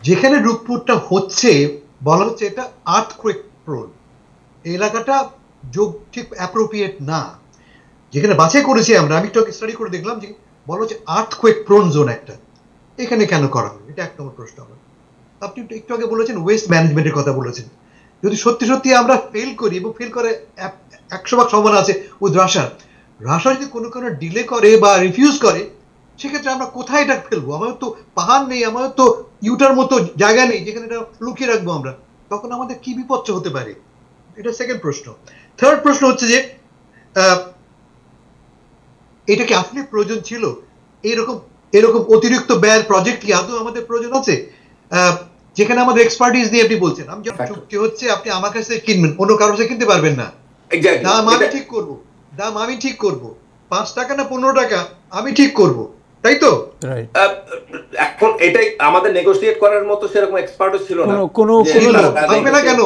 যেখানে রূপপুরটা হচ্ছে বলা হচ্ছে এটা আর্থকুয়েক প্রোন, এলাকাটা যোগ ঠিক অ্যাপ্রোপ্রিয়েট না। যেখানে বাছাই করেছি আমরা, আমি একটু স্টাডি করে দেখলাম যে বলা হচ্ছে আর্থকুয়েক প্রোন জোন একটা, এখানে কেন করা হবে? এটা এক নম্বর প্রশ্ন আমার। আপনি একটু আগে বলেছেন ওয়েস্ট ম্যানেজমেন্টের কথা বলেছেন, যদি সত্যি সত্যি আমরা ফেল করি, এবং ফেল করে 100% সম্ভাবনা আছে উইথ রাশিয়া, রাশিয়া যদি কোনো কোনো ডিলে করে বা রিফিউজ করে, সেক্ষেত্রে আমরা কোথায় এটা ফেলবো? আমাদের তো পাহাড় নেই, আমাদের তো ইউটার মতো জায়গা নেই যেখানে এটা লুকিয়ে রাখবো আমরা, তখন আমাদের কি বিপর্য হতে পারে? এটা সেকেন্ড প্রশ্ন। থার্ড প্রশ্ন হচ্ছে যে এটা কি আসলে প্রয়োজন ছিল? এরকম এরকম অতিরিক্ত ব্যয়ের প্রজেক্ট কি আদৌ আমাদের প্রয়োজন আছে? যেখানে আমাদের এক্সপার্টিস দিয়ে আপনি বলছেন, আমি যখন চুক্তি হচ্ছে আপনি আমার কাছে কিনবেন, অন্য কারোর কাছে কিনতে পারবেন না। দাম আমি ঠিক করব, দাম আমি ঠিক করব, 5 টাকা না 15 টাকা আমি ঠিক করব, তাই তো? এখন এটাই আমাদের নেগোশিয়েট করার মতো সেরকম এক্সপার্টও ছিল না। থাকবে না কেন?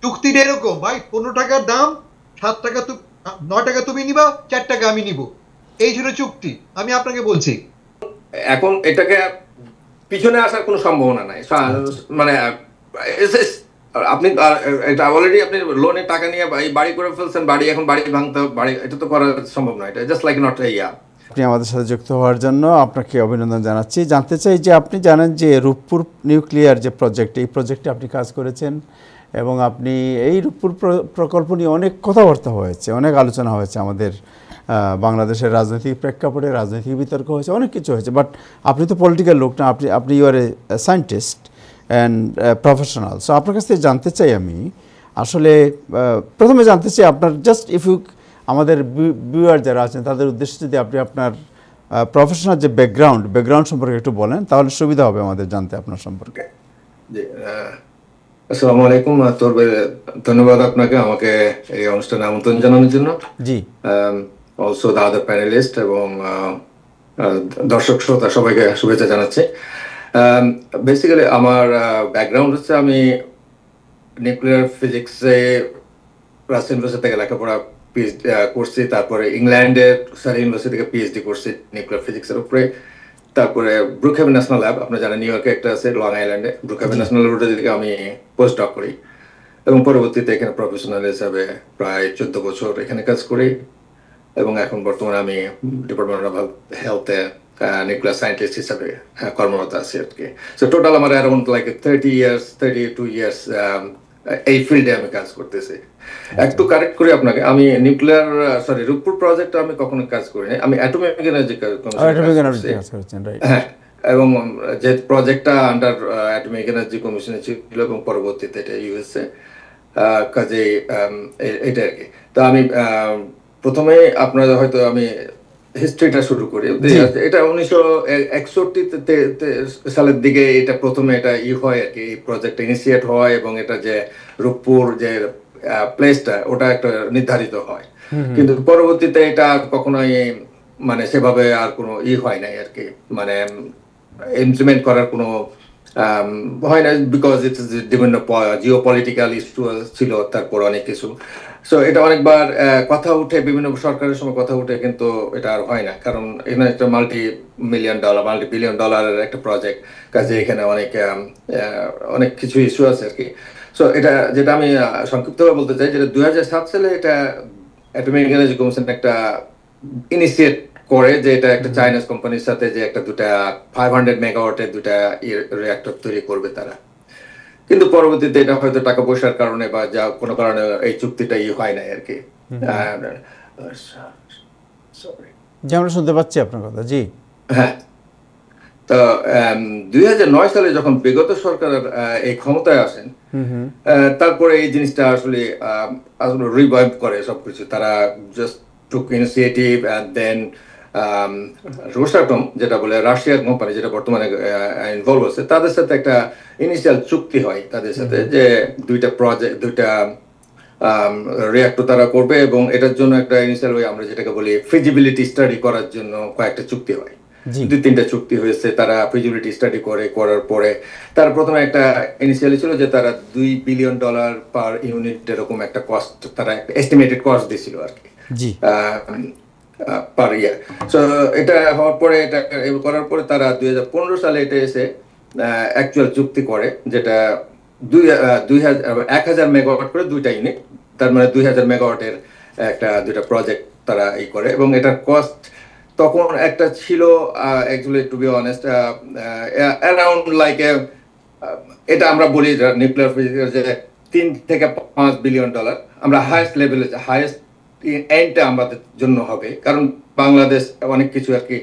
চুক্তিটা এরকম, ভাই 15 টাকার দাম, 7 টাকা 9 টাকা তুমি নিবা, 4 টাকা আমি নিব, এই ছিল চুক্তি। আমি আপনাকে বলছি এখন এটাকে পিছনে আসার কোনো সম্ভাবনা নাই। মানে আপনি এটা অলরেডি আপনি লোনে টাকা নিয়ে বাড়ি করে ফেলছেন, বাড়ি এখন বাড়ি ভাঙতে, বাড়ি এটা তো করা সম্ভব নয়। এটা জাস্ট লাইক নট ইয়া। আপনি আমাদের সাথে যুক্ত হওয়ার জন্য আপনাকে অভিনন্দন জানাচ্ছি। জানতে চাই যে আপনি জানেন যে রূপপুর নিউক্লিয়ার যে প্রজেক্ট, এই প্রজেক্টে আপনি কাজ করেছেন এবং আপনি এই রূপপুর প্রকল্প নিয়ে অনেক কথাবার্তা হয়েছে, অনেক আলোচনা হয়েছে আমাদের বাংলাদেশের রাজনৈতিক প্রেক্ষাপটে, রাজনৈতিক বিতর্ক হয়েছে, অনেক কিছু হয়েছে। বাট আপনি তো পলিটিক্যাল লোক না, আপনি you are a scientist and professional. So আপনার কাছ থেকে জানতে চাই আমি আসলে প্রথমে জানতে চাই আপনার জাস্ট ইফ ইউ আমাদের ভিউয়ার যারা আছেন তাদের উদ্দেশ্যে যদি আপনি আপনার প্রফেশনাল যে ব্যাকগ্রাউন্ড সম্পর্কে একটু বলেন, তাহলে সুবিধা হবে আমাদের জানতে আপনার সম্পর্কে। জি, আসসালামু আলাইকুম। ধন্যবাদ আপনাকে আমাকে এই অনুষ্ঠানে আমন্ত্রণ জানানোর জন্য। জি, অলসো দ্য আদার প্যানেলিস্ট এবং দর্শক শ্রোতা সবাইকে শুভেচ্ছা জানাচ্ছি। বেসিক্যালি আমার ব্যাকগ্রাউন্ড হচ্ছে আমি নিউক্লিয়ার ফিজিক্সে রাজশাহী ইউনিভার্সিটি থেকে লেখাপড়া করছি, তারপরে ইংল্যান্ডের সারি ইউনিভার্সিটি থেকে পিএইচডি করছি নিউক্লিয়ার ফিজিক্সের উপরে। তারপরে ব্রুকহেভেন ন্যাশনাল ল্যাব, আপনার জানেন নিউ ইয়র্কে একটা আছে, লং আইল্যান্ডে, ব্রুকহেভেন ন্যাশনাল ল্যাবরেটরি থেকে আমি পোস্ট ডক করি এবং পরবর্তীতে এখানে প্রফেশনাল হিসাবে প্রায় 14 বছর এখানে কাজ করি এবং এখন বর্তমানে আমি ডিপার্টমেন্ট অফ হেলথে নিউক্লিয়ার সায়েন্টিস্ট হিসাবে কর্মরত আছি আর কি। সো টোটাল আমার অ্যারাউন্ড লাইক 32 ইয়ার্স এই ফিল্ডে আমি কাজ করতেছি। একটু কারেক্ট করি আপনাকে, আমি রূপপুর প্রজেক্টে আমি কখনো কাজ করিনি, আমি অ্যাটমিক এনার্জি কমিশন, হ্যাঁ, এবং যে প্রজেক্টটা আন্ডার অ্যাটমিক এনার্জি কমিশনে ছিল এবং পরবর্তীতে এটা ইউএসএ কাজেই এটা আর কি। তো আমি প্রথমে আপনারা হয়তো আমি হিস্ট্রিটা শুরু করি। এটা 1961 সালের দিকে এটা প্রথমে এটা হয় আর কি, এই প্রজেক্ট ইনিশিয়েট হয় এবং এটা যে রূপপুর যে প্লেসটা ওটা একটা নির্ধারিত হয়, কিন্তু পরবর্তীতে এটা কখনোই মানে সেভাবে আর কোনো হয় নাই আর কি, মানে ইমপ্লিমেন্ট করার কোনো হয় না, বিকজ ইটস বিভিন্ন জিওপলিটিক্যাল ইস্যু ছিল, তারপর অনেক কিছু। সো এটা অনেকবার কথা উঠে, বিভিন্ন সরকারের সময় কথা উঠে, কিন্তু এটা আর হয় না, কারণ এখানে একটা মাল্টি বিলিয়ন ডলারের একটা প্রজেক্ট, কাজে এখানে অনেক কিছু ইস্যু আছে আর কি। সো এটা যেটা আমি সংক্ষিপ্তভাবে বলতে চাই, যেটা 2007 সালে এটা অ্যাটমিক এনার্জি কমিশন একটা ইনিশিয়েট করে যে এটা একটা চাইনিজ কোম্পানির সাথে যে একটা 500 মেগাওয়াটের 2টা রিঅ্যাক্টর তৈরি করবে তারা, কিন্তু পরবর্তীতে এটা হয়তো টাকা পয়সার কারণে বা যা কোনো কারণে এই চুক্তিটা হয় না আর কি। আমরা শুনতে পাচ্ছি আপনার কথা। জি, হ্যাঁ। তো 2009 সালে যখন বিগত সরকার এই ক্ষমতায় আসেন, তারপরে এই জিনিসটা আসলে রিভাইভ করে সবকিছু। তারা just took initiative and then Rosatom, যেটা বলে রাশিয়ার কোম্পানি, যেটা বর্তমানে ইনভলভ আছে, তাদের সাথে একটা ইনিশিয়াল চুক্তি হয় তাদের সাথে, যে 2টা রিঅ্যাক্টর তারা করবে এবং এটার জন্য একটা ইনিশিয়াল আমরা যেটাকে বলি ফিজিবিলিটি স্টাডি করার জন্য কয়েকটা চুক্তি হয়, 2-3টা চুক্তি হয়েছে। তারা ফিজিবিলিটি স্টাডি করার পরে তারা প্রথমে একটা ইনিশিয়ালি ছিল যে তারা $2 বিলিয়ন পার ইউনিট এরকম একটা কস্ট, তারা একটা এস্টিমেটেড কস্ট দিয়েছিল আর কি পার ইয়ার। সো এটা হওয়ার পরে, এটা করার পরে তারা 2015 সালে এটা এসে অ্যাকচুয়াল চুক্তি করে, যেটা 1000 মেগাওয়াট করে দুইটা ইউনিট, তার মানে 2000 মেগাওয়াটের দুইটা প্রজেক্ট তারা করে। এবং এটার কস্ট তখন একটা ছিল actually to be honest around like এটা আমরা বলি নিউক্লিয়ার ফিজিক্স যে $3 থেকে $5 বিলিয়ন। আমরা হাইয়েস্ট লেভেলে, হাইয়েস্ট এন্ডটা আমাদের জন্য হবে, কারণ বাংলাদেশ অনেক কিছু আর কি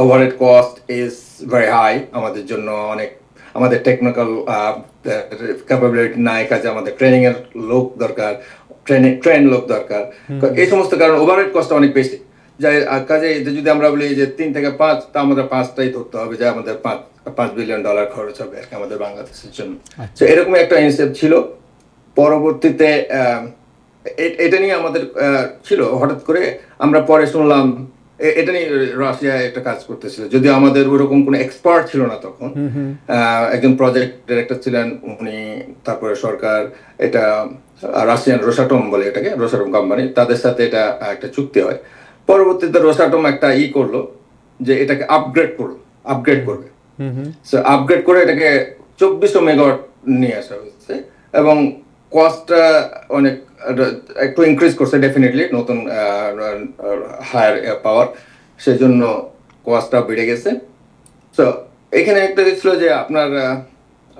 overhead cost is very high আমাদের জন্য, অনেক আমাদের টেকনিক্যাল ক্যাপাবিলিটি নাই, কাজে আমাদের ট্রেনিং এর লোক দরকার, ট্রেন লোক দরকার, এই সমস্ত কারণে ওভারহেড কস্ট অনেক বেশি। যাই কাজে যদি আমরা বলি যে 3 থেকে 5, তা আমাদের 5টাই ধরতে হবে, যে আমাদের $5 বিলিয়ন খরচ হবে আর কি আমাদের বাংলাদেশের জন্য। তো এরকম একটা ইনসেপ ছিল। পরবর্তীতে এটা নিয়ে আমাদের ছিল, হঠাৎ করে আমরা পরে শুনলাম এটা নিয়ে রাশিয়া একটা কাজ করতেছিল, যদি আমাদের ওরকম কোনো এক্সপার্ট ছিল না তখন। একজন প্রজেক্ট ডিরেক্টর ছিলেন উনি, তারপরে সরকার এটা রাশিয়ান রোসাটম বলে এটাকে, রোসাটম কোম্পানি, তাদের সাথে এটা একটা চুক্তি হয়। পরবর্তীতে রোসাটম একটা করলো যে এটাকে আপগ্রেড করবে। সো আপগ্রেড করে এটাকে 2400 মেগাওয়াট নিয়ে আসা হয়েছে, এবং কস্টটা অনেক একটু ইনক্রিজ করছে ডেফিনেটলি, নতুন হায়ার পাওয়ার, সেজন্য কস্টটা বেড়ে গেছে। সো এখানে একটা ছিল যে আপনার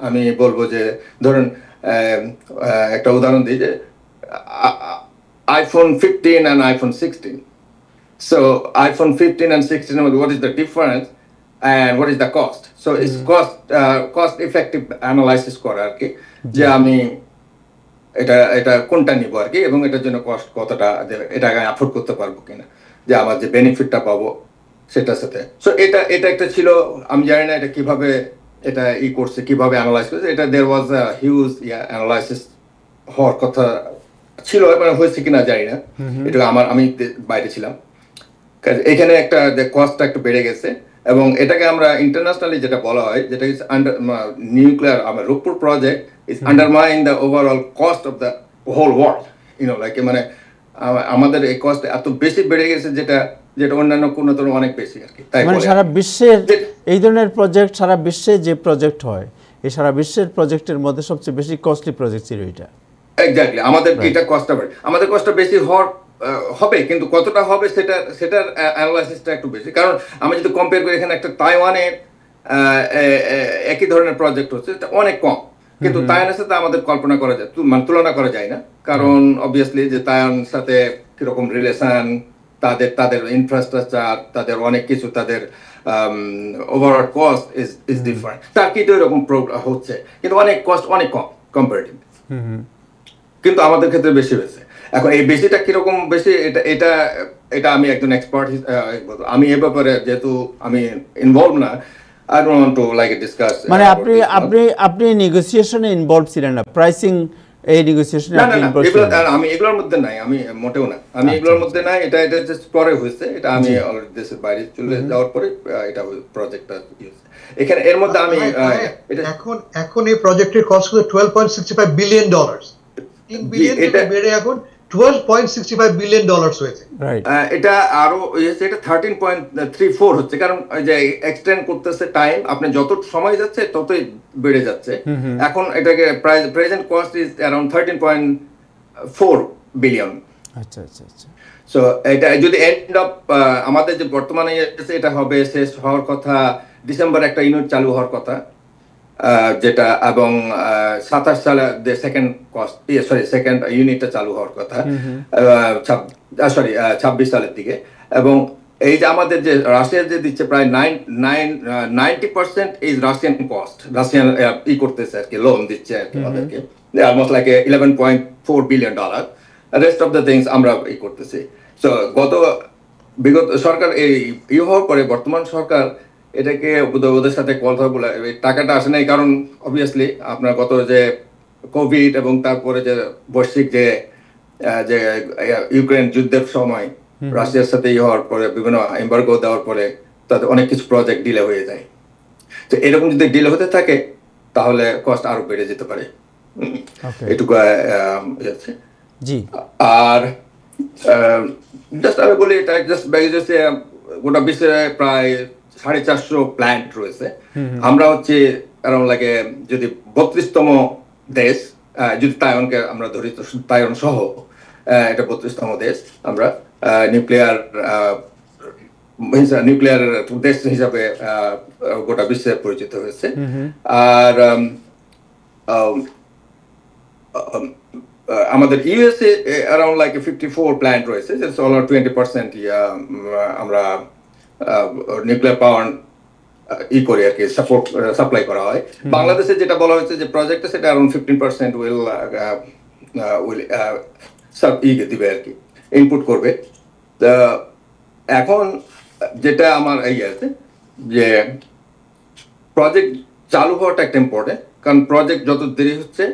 আমি বলবো যে ধরুন একটা উদাহরণ দিই যে iPhone 15 and iPhone 16. So iPhone 15 and 16, what is the difference and what is the cost? So it's cost effective analysis করা আর কি, যে আমি এটা কোনটা নিব আর কি, এবং এটার জন্য কস্ট কতটা, এটা আমি অ্যাফোর্ড করতে পারবো কিনা, যে আমার যে বেনিফিটটা পাবো সেটার সাথে। সো এটা একটা ছিল, আমি জানি না এটা কিভাবে এটা করছে, কিভাবে অ্যানালাইজ করছে। এটা দেয়ার ওয়াজ আ হিউজ অ্যানালাইসিস হওয়ার কথা ছিল, মানে হয়েছে কিনা জানি না, এটা আমি বাইরে ছিলাম। এখানে একটা কস্টটা একটু বেড়ে গেছে, এবং এটাকে আমরা ইন্টারন্যাশনালি যেটা বলা হয়, যেটা নিউক্লিয়ার আমার Rooppur project is undermine the overall cost of the whole world, like মানে আমাদের এই কস্ট এত বেশি বেড়ে গেছে, যেটা অন্যান্য কোনো অনেক বেশি আর কি। তাই মানে সারা বিশ্বের এই ধরনের প্রজেক্ট, সারা বিশ্বে যে প্রজেক্ট হয়, এই সারা বিশ্বের প্রজেক্টের মধ্যে সবচেয়ে বেশি কস্টলি প্রজেক্ট ছিল এটা। এক্স্যাক্টলি, আমাদের এটা কস্টটা আমাদের কস্টটা বেশি হবে, কিন্তু কতটা হবে সেটার অ্যানালাইসিসটা একটু বেশি। কারণ আমি যদি কম্পেয়ার করি, এখানে একটা তাইওয়ানের একই ধরনের প্রজেক্ট হচ্ছে, এটা অনেক কম, কিন্তু তাইওয়ানের সাথে আমাদের কল্পনা করা যায়, মানে তুলনা করা যায় না। কারণ অবভিয়াসলি যে তাইওয়ানের সাথে কিরকম রিলেশন, তাদের ইনফ্রাস্ট্রাকচার, তাদের অনেক কিছু, তাদের ওভারঅল কস্ট ইজ ডিফারেন্ট। টার্কিতেও এরকম হচ্ছে, কিন্তু অনেক কস্ট অনেক কম কম্পারেটিভ, কিন্তু আমাদের ক্ষেত্রে বেশি হয়েছে। এখন এই বেশিটা কিরকম বেশি, এটা আমি একজন এক্সপার্ট, আমি এ ব্যাপারে যেহেতু আমি ইনভলভ না, I don't want to like discuss. মানে আপনি নেগোসিয়েশনে ইনভলভ ছিলেন না, প্রাইসিং এই নেগোসিয়েশনে আপনি ইনভলভ ছিলেন না? আমি এগুলোর মধ্যে নাই, আমি মোটেও না, আমি এগুলোর মধ্যে নাই। এটা জাস্ট পরে হয়েছে, এটা আমি অলরেডি দেশের বাইরে চলে যাওয়ার পরে এটা প্রজেক্টটা এখানে এর মধ্যে আমি এখন এই প্রজেক্টের কস্ট হলো $12.65 বিলিয়ন। 3 বিলিয়ন থেকে বেড়ে এখন $12.65 বিলিয়ন হয়েছে। এটা আরো এটা 13.34 হচ্ছে, কারণ যে এক্সটেন্ড করতেছে টাইম, আপনি যত সময় যাচ্ছে ততই বেড়ে যাচ্ছে। এখন এটাকে present cost is around 13.4 billion. আচ্ছা আচ্ছা আচ্ছা। সো এটা যদি এন্ড অফ আমাদের যে বর্তমানে এটা হবে, শেষ হওয়ার কথা ডিসেম্বর একটা ইউনিট চালু হওয়ার কথা, যেটা, এবং 27 সালে সেকেন্ড ইউনিটটা চালু হওয়ার কথা, 26 সালের দিকে। এবং এই যে আমাদের যে রাশিয়া যে দিচ্ছে প্রায় 90% এই রাশিয়ান কস্ট, রাশিয়ান করতেছে আর কি, লোন দিচ্ছে আর কি আমাদেরকে, almost like $11.4 billion. Rest of the things আমরা করতেছি। সো বিগত সরকার এই হওয়ার পরে বর্তমান সরকার এটাকে ওদের সাথে কথা বলে টাকাটা আসে নাই, কারণ অবভিয়াসলি আপনার গত যে কোভিড এবং তারপরে যে বৈশ্বিক যে ইউক্রেন যুদ্ধের সময় রাশিয়ার সাথে হওয়ার পরে, বিভিন্ন এম্বার্গো দেওয়ার পরে তাদের অনেক কিছু প্রজেক্ট ডিলে হয়ে যায়। তো এরকম যদি ডিলে হতে থাকে তাহলে কস্ট আরো বেড়ে যেতে পারে, এটুকু জি। আর জাস্ট আমি বলি, এটা জাস্ট গোটা বিশ্বে প্রায় 450 প্ল্যান্ট রয়েছে। আমরা হচ্ছে অ্যারাউন্ড লাইক যদি 32তম দেশ, যদি তাইওয়ানকে আমরা ধরি তো তাইওয়ান সহ এটা 32তম দেশ আমরা নিউক্লিয়ার দেশ হিসাবে গোটা বিশ্বে পরিচিত হয়েছে। আর আমাদের ইউএসএ অ্যারাউন্ড লাইক 54 প্ল্যান্ট রয়েছে, 20% আমরা নিউক্লিয়ার পাওয়ার করে আর কি সাপ্লাই করা হয়। বাংলাদেশে যেটা বলা হয়েছে যে প্রজেক্টে, সেটা অ্যারাউন্ড 15% উইল দিবে আর কি, ইনপুট করবে। এখন যেটা আমার আছে যে প্রজেক্ট চালু হওয়াটা একটা ইম্পর্টেন্ট, কারণ প্রজেক্ট যত দেরি হচ্ছে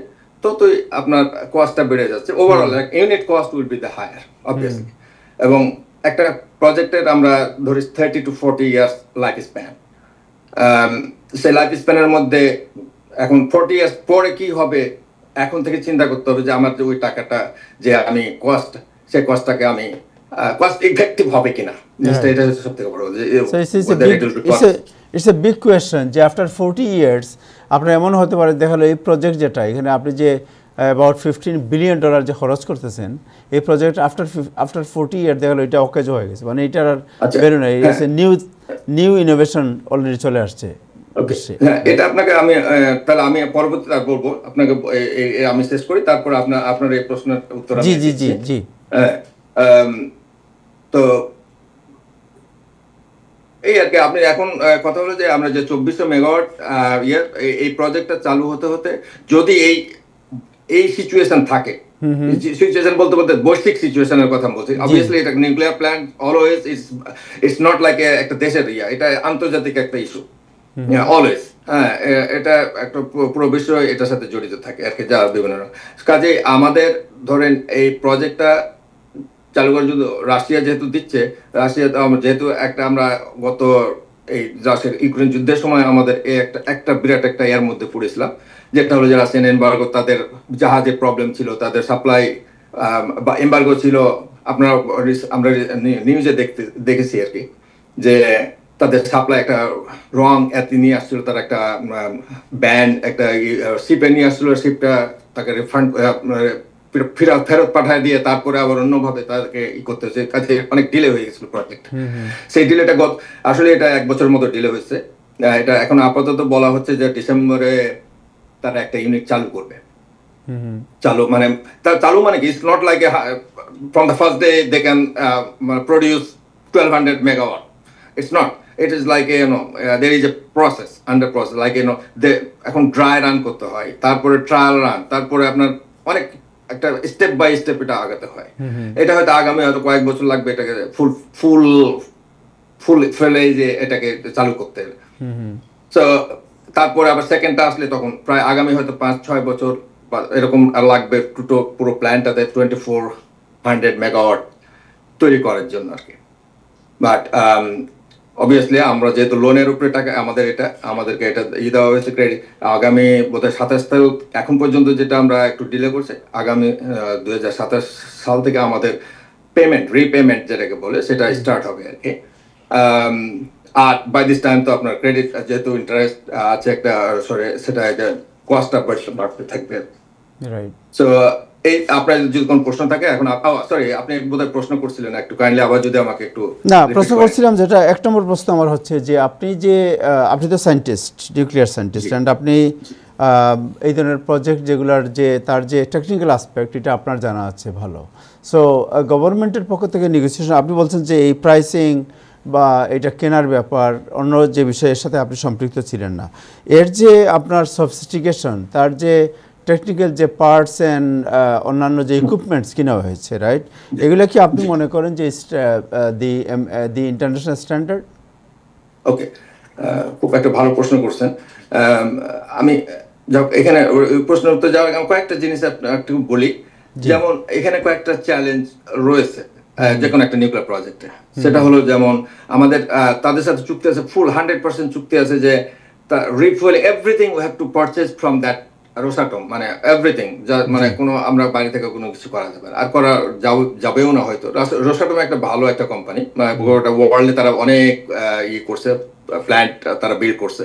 ততই আপনার কস্টটা বেড়ে যাচ্ছে। Overall unit cost will be the higher obviously. এবং একটা প্রজেক্টের আমরা ধরি 30 to 40 ইয়ার্স লাইফ স্প্যান। সেই লাইফ স্প্যানের মধ্যে এখন 40 ইয়ার্স পরে কি হবে, এখন থেকে চিন্তা করতে হবে যে আমার যে ওই টাকাটা যে আমি সেই কস্টটাকে আমি কস্ট ইফেক্টিভ হবে কিনা। এটা হচ্ছে সবথেকে বড়। ইটস এ বিগ কোয়েশ্চেন যে আফটার 40 ইয়ার্স আপনার এমন হতে পারে, দেখালো এই প্রজেক্ট যেটা এখানে আপনি যে অ্যাবাউট $15 বিলিয়ন যে খরচ করতেছেন, এই প্রজেক্ট আফটার 40 ইয়ার দেখালো এটা অকেজ হয়ে গেছে, মানে এটার আর বেরো নাই। It's a new innovation already চলে আসছে। এটা আপনাকে তাহলে আমি পরবর্তীতে বলবো আপনাকে, আমি শেষ করি, তারপর আপনার এই প্রশ্নের উত্তর। জি জি জি জি। তো এই আর কি, আপনি এখন কথা হলো যে আমরা যে 2400 মেগাওয়াট এই প্রজেক্টটা চালু হতে হতে যদি এই সিচুয়েশন থাকে, সিচুয়েশন বলতে বৈশ্বিক সিচুয়েশনের কথা বলছি। অবভিয়াসলি এটা nuclear plant always it's not like একটা দেশের এটা আন্তর্জাতিক একটা ইস্যু অলওয়েজ। হ্যাঁ, এটা একটা পুরো বিশ্ব এটার সাথে জড়িত থাকে আর কি, যা বিভিন্ন কাজে আমাদের ধরেন এই প্রজেক্টটা চালু করে যদি রাশিয়া যেহেতু দিচ্ছে, রাশিয়া যেহেতু একটা আমরা গত এই রাশিয়ার ইউক্রেন যুদ্ধের সময় আমাদের একটা বিরাট একটা এর মধ্যে পড়েছিলাম, যেটা হলো যে রাশিয়ান এমবার্গো, তাদের জাহাজে প্রবলেম ছিল, তাদের সাপ্লাই বা এমবার্গো ছিল। আমরা নিউজে দেখেছি আর কি যে তাদের সাপ্লাই একটা রং নিয়ে আসছিল, তার একটা ব্যান্ড একটা শিপে নিয়ে আসছিল, শিপটা তাকে রিফান্ড ফেরত পাঠায় দিয়ে তারপরে আবার অন্যভাবে তাদেরকে করতে হচ্ছে। কাজে অনেক ডিলে হয়ে গেছিল প্রজেক্ট। সেই ডিলেটা আসলে এটা 1 বছরের মতো ডিলে হয়েছে। এটা এখন আপাতত বলা হচ্ছে যে ডিসেম্বরে তারা একটা ইউনিট চালু করবে। চালু মানে কি, it's not like from the first day they can produce 1200 megawatt. It's not, it is like there is a process, under process, like এখন ড্রাই রান করতে হয়, তারপরে ট্রায়াল রান, তারপরে আপনার অনেক একটা স্টেপ বাই স্টেপ এটা আগাতে হয়। এটা হয়তো আগামী হয়তো কয়েক বছর লাগবে এটাকে ফুল ফেলে যে এটাকে চালু করতে। সো তারপরে আবার সেকেন্ডটা আসলে তখন প্রায় আগামী হয়তো 5-6 বছর বা এরকম লাগবে পুরো প্ল্যানটাতে 2400 মেগাওয়াট তৈরি করার জন্য আর কি। বাট অবভিয়াসলি আমরা যেহেতু লোনের উপরে টাকা আমাদেরকে এটা দেওয়া হয়েছে ক্রেডিট, আগামী বোধহয় 27 তারিখ এখন পর্যন্ত যেটা আমরা একটু ডিলে করছি, আগামী 2027 সাল থেকে আমাদের রিপেমেন্ট যেটাকে বলে সেটা স্টার্ট হবে আর কি। আর বাই দিস টাইম তো আপনার ক্রেডিট যেহেতু ইন্টারেস্ট আছে একটা, সেটা কস্টটা বাড়তে থাকবে। সো এই আপনার যদি কোনো প্রশ্ন থাকে এখন, আপনি বোধহয় প্রশ্ন করছিলেন, একটু কাইন্ডলি আবার যদি আমাকে একটু। না, প্রশ্ন করছিলাম যেটা 1 নম্বর প্রশ্ন আমার হচ্ছে যে আপনি তো সায়েন্টিস্ট, নিউক্লিয়ার সায়েন্টিস্ট, অ্যান্ড আপনি এই ধরনের প্রজেক্ট যেগুলার তার যে টেকনিক্যাল আসপেক্ট এটা আপনার জানা আছে ভালো। সো গভর্নমেন্টের পক্ষ থেকে নেগোসিয়েশন, আপনি বলছেন যে এই প্রাইসিং বা এটা কেনার ব্যাপার অন্য যে বিষয়ের সাথে আপনি সম্পৃক্ত ছিলেন না, এর যে আপনার সফিস্টিকেশন, তার যে টেকনিক্যাল যে পার্টস অ্যান্ড অন্যান্য যে ইকুইপমেন্টস কিনা হয়েছে, রাইট, এগুলো কি আপনি মনে করেন যে দি ইন্টারন্যাশনাল স্ট্যান্ডার্ড? ওকে, খুব একটা ভালো প্রশ্ন করছেন। আমি এখানে প্রশ্নের উত্তর যাওয়ার কয়েকটা জিনিস একটু বলি। যেমন এখানে কয়েকটা চ্যালেঞ্জ রয়েছে যে কোনো একটা নিউক্লিয়ার প্রজেক্টে। সেটা হলো যেমন আমাদের তাদের সাথে চুক্তি আছে, ফুল 100% চুক্তি আছে যে refuel everything we have to purchase from that Rosatom, মানে এভরিথিং, মানে কোনো আমরা বাইরে থেকে কোনো কিছু করা যাবে আর করা যাবেও না হয়তো। রোসাটম একটা ভালো একটা কোম্পানি, মানে গোটা ওয়ার্ল্ডে তারা অনেক করছে, প্ল্যান্ট তারা বিল্ড করছে।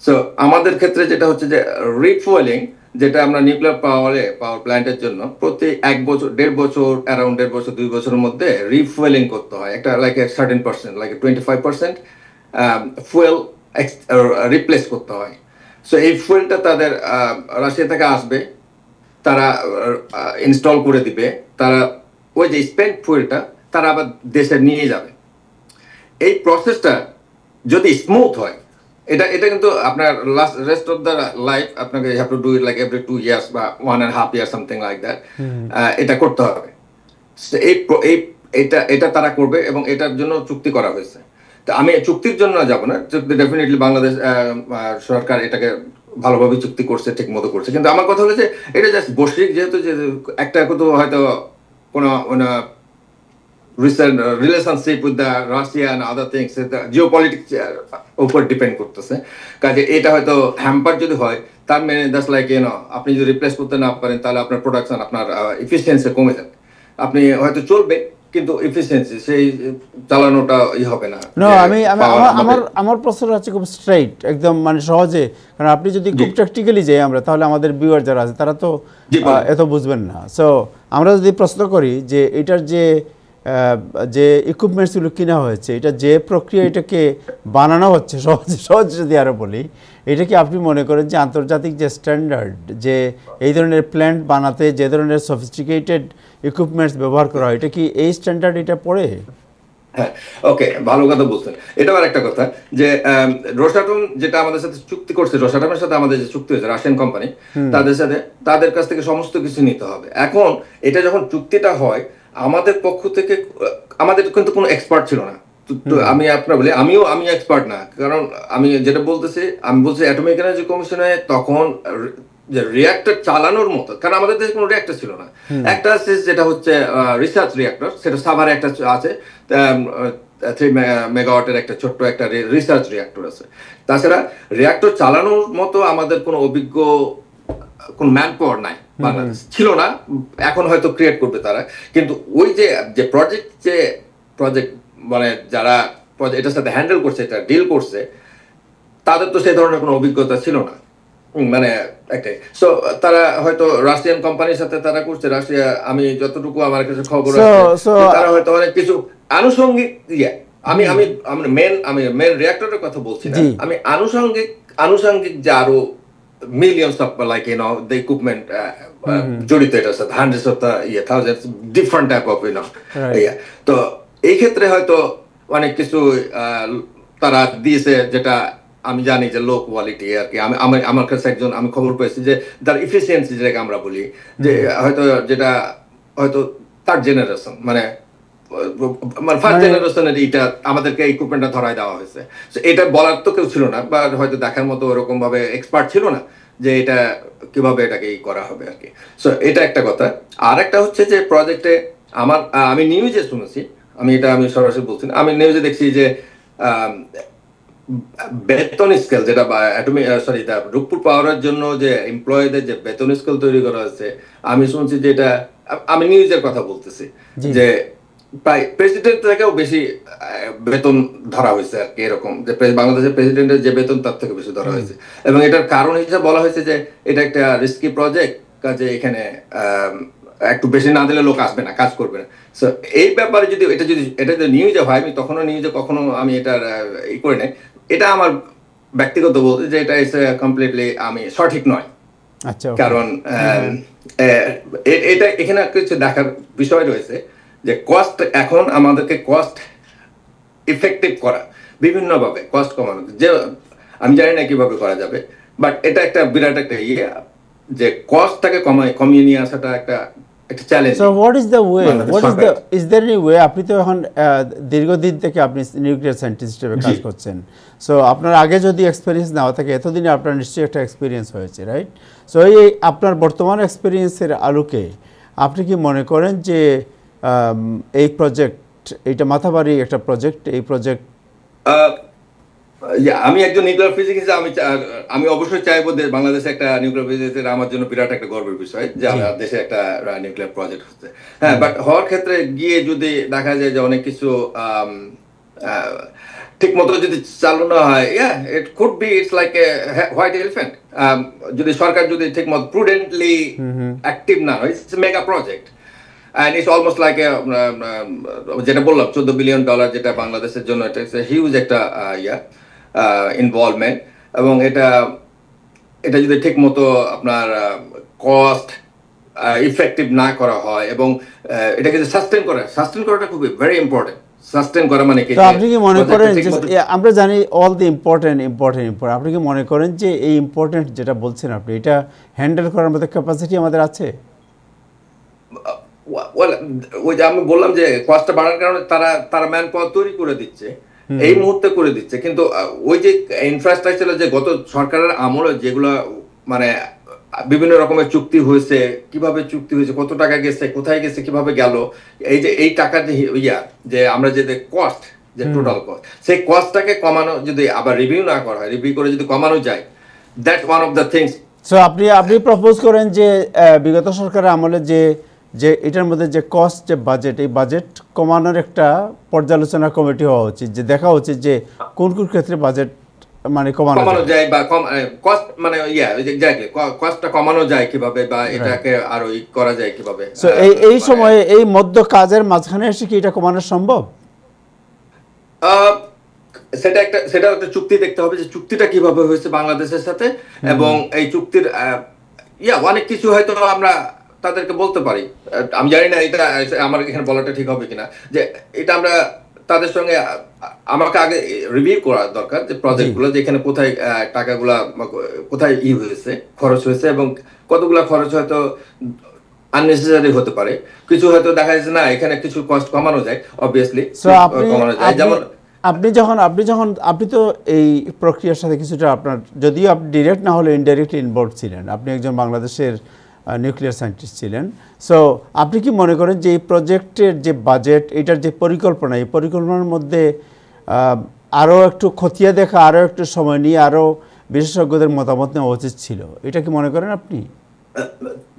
সো আমাদের ক্ষেত্রে যেটা হচ্ছে যে রিফুয়েলিং, যেটা আমরা নিউক্লিয়ার পাওয়ার প্ল্যান্টের জন্য প্রতি 1 বছর 1.5 বছর, অ্যারাউন্ড 1.5 বছর 2 বছরের মধ্যে রিফুয়েলিং করতে হয়, একটা লাইক 30%, লাইক 25% ফুয়েল রিপ্লেস করতে হয়। সো এই ফুয়েলটা তাদের রাশিয়া থেকে আসবে, তারা ইনস্টল করে দিবে, তারা ওই যে স্পেন্ট ফুয়েলটা তারা আবার দেশে নিয়ে যাবে। এই প্রসেসটা যদি স্মুথ হয়, এটা কিন্তু আপনার রেস্ট অফ দ্য লাইফ আপনাকে have to do it like every 2 years বা 1.5 ইয়ার, সামথিং লাইক দ্যাট, এটা করতে হবে। এটা তারা করবে এবং এটার জন্য চুক্তি করা হয়েছে। তো আমি চুক্তির জন্য যাব না, ডেফিনেটলি বাংলাদেশ সরকার এটাকে ভালোভাবে চুক্তি করছে, ঠিক মতো করছে, কিন্তু আমার কথা হলো যে এটা জাস্ট বৈশ্বিক, যেহেতু যে একটা হয়তো কোনো recent relationship with the Russia and other things, the geopolitics উপর ডিপেন্ড করতেছে। কাজে এটা হয়তো হ্যাম্পার যদি হয়, তার মানে দ্যাটস লাইক আপনি যদি রিপ্লেস করতে না পারেন, তাহলে আপনার প্রোডাকশন, আপনার এফিসিয়েন্সি কমে যাবে। আপনি হয়তো চলবে কিন্তু এফিসিয়েন্সি সেই চালানোটা হবে না। আমার প্রশ্ন হচ্ছে খুব স্ট্রেইট, একদম মানে সহজে, কারণ আপনি যদি খুব প্র্যাকটিক্যালি যাই আমরা, তাহলে আমাদের ভিউয়ার যারা আছে তারা তো এত বুঝবেন না। সো আমরা যদি প্রশ্ন করি যে এটার যে ইকুইপমেন্টসগুলো কিনা হয়েছে, এটা যে প্রক্রিয়া এটাকে বানানো হচ্ছে, সহজে যদি আরও বলি, এটা কি আপনি মনে করেন যে আন্তর্জাতিক যে স্ট্যান্ডার্ড, যে এই ধরনের প্ল্যান্ট বানাতে যে ধরনের সফিস্টিকেটেড ইকুইপমেন্টস ব্যবহার করা হয়, এটা কি এই স্ট্যান্ডার্ড এটা পড়ে? হ্যাঁ, ওকে, ভালো কথা বলছেন। এটা আর একটা কথা যে রোসাটম যেটা আমাদের সাথে চুক্তি করছে, রোসাটমের সাথে আমাদের যে চুক্তি হয়েছে রাশিয়ান কোম্পানি, তাদের কাছ থেকে সমস্ত কিছু নিতে হবে। এখন এটা যখন চুক্তিটা হয়, আমাদের পক্ষ থেকে আমাদের কিন্তু কোনো এক্সপার্ট ছিল না। তো আমি আপনার বলি, আমি এক্সপার্ট না, কারণ আমি যেটা আমি বলছি অ্যাটমিক এনার্জি কমিশনে তখন যে রিঅ্যাক্টর চালানোর মতো, কারণ আমাদের দেশে কোনো রিঅ্যাক্টর ছিল না। একটা আছে যেটা হচ্ছে রিসার্চ রিঅ্যাক্টর, সেটা সাভারে একটা আছে, 3 মেগাওয়াটের একটা ছোট্ট একটা রিসার্চ রিঅ্যাক্টর আছে। তাছাড়া রিঅ্যাক্টর চালানোর মতো আমাদের কোনো অভিজ্ঞ কোন ম্যান পাওয়ার নাই, বাংলাদেশ ছিল না। এখন হয়তো ক্রিয়েট করবে তারা, কিন্তু ওই যে প্রজেক্ট মানে যারা এটার সাথে হ্যান্ডেল করছে, এটা ডিল করছে, তাদের তো সেই ধরনের কোনো অভিজ্ঞতা ছিল না, মানে একটাই। সো তারা হয়তো রাশিয়ান কোম্পানির সাথে তারা করছে। রাশিয়া, আমি যতটুকু আমার কাছে খবর আছে, তারা হয়তো অনেক কিছু আনুষঙ্গিক আমি মেন রিঅ্যাক্টরের কথা বলছি না, আমি আনুষঙ্গিক যে আরো millions of like the equipment জড়িত এটার সাথে, hundreds of the thousands different type of তো এই ক্ষেত্রে হয়তো অনেক কিছু তারা দিয়েছে, যেটা আমি জানি যে লো কোয়ালিটি আর কি। আমার কাছে আমি খবর পেয়েছি যে তার এফিসিয়েন্সি, যেটাকে আমরা বলি, যে যেটা হয়তো থার্ড জেনারেশন, মানে ফার্স্ট জেনারেশনের এটা আমাদেরকে ইকুইপমেন্টটা ধরায় দেওয়া হয়েছে। এটা বলার তো কেউ ছিল না, বা হয়তো দেখার মতো ওরকম ভাবে এক্সপার্ট ছিল না যে এটা কিভাবে এটাকে করা হবে আর কি। সো এটা একটা কথা। আর একটা হচ্ছে যে প্রজেক্টে আমি নিউজে শুনেছি, আমি সরাসরি বলছি না, আমি নিউজে দেখছি যে বেতন স্কেল, যেটা রূপপুর পাওয়ারের জন্য যে এমপ্লয়ীদের যে বেতন স্কেল তৈরি করা হয়েছে, আমি শুনছি যে এটা, আমি নিউজের কথা বলতেছি, যে প্রায় প্রেসিডেন্ট থেকেও বেশি বেতন ধরা হয়েছে আর কি, এরকম যে বাংলাদেশের প্রেসিডেন্টের যে বেতন তার থেকে বেশি ধরা হয়েছে। এবং এটার কারণ হিসেবে বলা হয়েছে যে এটা একটা রিস্কি প্রজেক্ট, কাজে এখানে একটু বেশি না দিলে লোক আসবে না, কাজ করবে না। সো এই ব্যাপারে এটা যদি নিউজে হয়, আমি তখনও নিউজে কখনো আমি এটার করে নেই, এটা আমার ব্যক্তিগত বলতে যে এটা কমপ্লিটলি আমি সঠিক নয়। কারণ এটা এখানে কিছু দেখার বিষয় রয়েছে যে কস্ট, এখন আমাদেরকে কস্ট ইফেক্টিভ করা, বিভিন্নভাবে কস্ট কমানো, যে আমি জানি না কিভাবে করা যাবে, বাট এটা একটা বিরাট একটা যে কস্টটাকে কমিয়ে নিয়ে আসাটা একটা challenge. So what is the way, is there any way? আপনি তো এখন দীর্ঘদিন থেকে আপনি নিউক্লিয়ার সায়েন্টিস্ট হিসেবে কাজ করছেন। সো আপনার আগে যদি এক্সপিরিয়েন্স নেওয়া থাকে, এতদিনে আপনার নিশ্চয়ই একটা এক্সপিরিয়েন্স হয়েছে, রাইট? সো এই আপনার বর্তমান এক্সপিরিয়েন্সের আলোকে আপনি কি মনে করেন যে এই প্রজেক্ট, এইটা মাথাবাড়ি একটা প্রজেক্ট, এই প্রজেক্ট, আমি একজন নিউক্লিয়ার ফিজিক্স, আমি অবশ্যই চাইবো বাংলাদেশে একটা নিউক্লিয়ার ফিজিক্স, আমার জন্য বিরাট একটা গর্বের বিষয় যে আমার দেশে একটা নিউক্লিয়ার প্রজেক্ট হচ্ছে। হ্যাঁ, বাট হওয়ার ক্ষেত্রে গিয়ে যদি দেখা যায় যে অনেক কিছু ঠিক মতো যদি চালানো হয়, it could be, it's like A white elephant. যদি সরকার যদি ঠিক মতো প্রুডেন্টলি অ্যাক্টিভ না হয়, it's mega project and it's almost like যেটা বললাম $14 বিলিয়ন, যেটা বাংলাদেশের জন্য এটা হিউজ একটা ইনভলভমেন্ট। এবং এটা যদি ঠিক মতো আপনার কস্ট ইফেক্টিভ না করা হয় এবং এটাকে যে সাস্টেন করাটা খুবই ভেরি ইম্পর্টেন্ট। সাস্টেন করা মানে কি, তো আপনি কি মনে করেন যে আমরা জানি অল দি ইম্পর্টেন্ট, আপনি কি মনে করেন যে এই ইম্পর্টেন্ট যেটা বলছেন আপনি, এটা হ্যান্ডেল করার মতো ক্যাপাসিটি আমাদের আছে? ওই যে আমি বললাম যে কস্টটা বাড়ার কারণে তারা ম্যান পাওয়ার তৈরি করে দিচ্ছে, এই মুহূর্তে করে দিচ্ছে, কিন্তু ওই যে ইনফ্রাস্ট্রাকচার যে গত সরকারের আমলে যেগুলো মানে বিভিন্ন রকমের চুক্তি হয়েছে, কিভাবে চুক্তি হয়েছে, কত টাকা গেছে, কোথায় গেছে, কিভাবে গেল, এই টাকার যে আমরা যে কস্ট, যে টোটাল কস্ট, সেই কস্টটাকে কমানো যদি আবার রিভিউ না করা হয়, রিভিউ করে যদি কমানো যায়, that's one of the things. So আপনি প্রপোজ করেন যে বিগত সরকারের আমলে যে এটার মধ্যে যে কস্ট, যে বাজেট, এই বাজেট কমানোর একটা পর্যালোচনা কমিটি হওয়া উচিত, যে দেখা উচিত যে কোন কোন ক্ষেত্রে বাজেট মানে কমানো যায় বা কস্ট মানে এক্স্যাক্টলি কস্টটা কমানো যায় কিভাবে, বা এটাকে আরো করা যায় কিভাবে। সো এই সময়ে এই মধ্য কাজের মাঝখানে এসে কি এটা কমানো সম্ভব? সেটা একটা চুক্তি দেখতে হবে যে চুক্তিটা কিভাবে হয়েছে বাংলাদেশের সাথে, এবং এই চুক্তির অনেক কিছু হয়তো আমরা তাদেরকে বলতে পারি। আমি জানি না এটা আমার এখানে বলাটা ঠিক হবে কিনা, যে এটা আমরা তাদের সঙ্গে আমাকে আগে রিভিউ করা দরকার যে প্রজেক্টগুলো, যেখানে কোথায় টাকাগুলা কোথায় হয়েছে, খরচ হয়েছে, এবং কতগুলা খরচ হয়তো আননেসেসারি হতে পারে, কিছু হয়তো দেখা যাচ্ছে না এখানে কিছু কস্ট কমানো যায়, অবভিয়াসলি কমানো যায়। যেমন আপনি তো এই প্রক্রিয়ার সাথে কিছুটা আপনার, যদিও আপনি ডিরেক্ট না হলে ইনডাইরেক্টলি ইনভলভ ছিলেন, আপনি একজন বাংলাদেশের নিউক্লিয়ার সায়েন্টিস্ট ছিলেন। সো আপনি কি মনে করেন যে এই প্রজেক্টের যে বাজেট, এটার যে পরিকল্পনা, এই পরিকল্পনার মধ্যে আরও একটু খতিয়ে দেখা, আরও একটু সময় নিয়ে আরও বিশেষজ্ঞদের মতামত নেওয়া উচিত ছিল, এটা কি মনে করেন আপনি?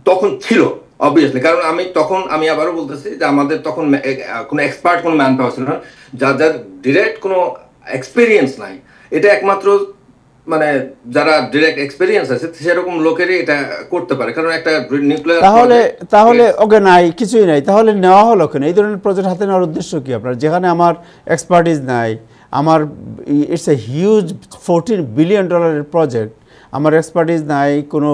তখন ছিল অবভিয়াসলি, কারণ আমি আবারও বলতেছি যে আমাদের তখন কোনো এক্সপার্ট, কোনো ম্যান পাওয়ার ছিল না, যার ডিরেক্ট কোনো এক্সপিরিয়েন্স নাই। এটা একমাত্র মানে যারা ডিরেক্ট এক্সপেরিয়েন্স আছে সেরকম লোকেরই এটা করতে পারে, কারণ একটা নিউক্লিয়ার তাহলে ওকে নাই, কিছুই নাই, তাহলে নেওয়া হলো কেন? এই ধরনের প্রজেক্ট হাতে নেওয়ার উদ্দেশ্য কি আপনার, যেখানে আমার এক্সপার্টিস নাই, আমার it's a huge $14 billion project, আমার এক্সপার্টিস নাই, কোনো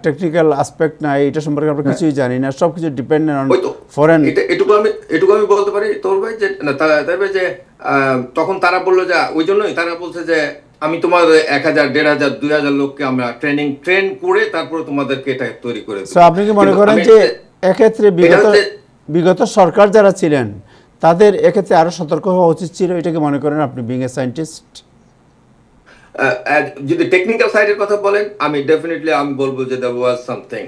টেকনিক্যাল আসপেক্ট নাই, এটা সম্পর্কে আমরা কিছুই জানি না, সব কিছু ডিপেন্ডেন্ট অন ফরেন। এটুকু আমি বলতে পারি তোর ভাই, যে তখন তারা বললো যে ওই জন্যই তারা বলছে যে আমি তোমার 1000, 1500, 2000 লোককে আমরা ট্রেন করে তারপরে তোমাদেরকে এটা তৈরি করে দেব। আপনি কি মনে করেন যে এক্ষেত্রে বিগত সরকার যারা ছিলেন তাদের এক্ষেত্রে আরো সতর্ক হওয়া উচিত ছিল, এটা কি মনে করেন আপনি, বিং এ সায়েন্টিস্ট? যদি টেকনিক্যাল সাইডের কথা বলেন, আমি ডেফিনেটলি আমি বলবো যে দেয়ার ওয়াজ সামথিং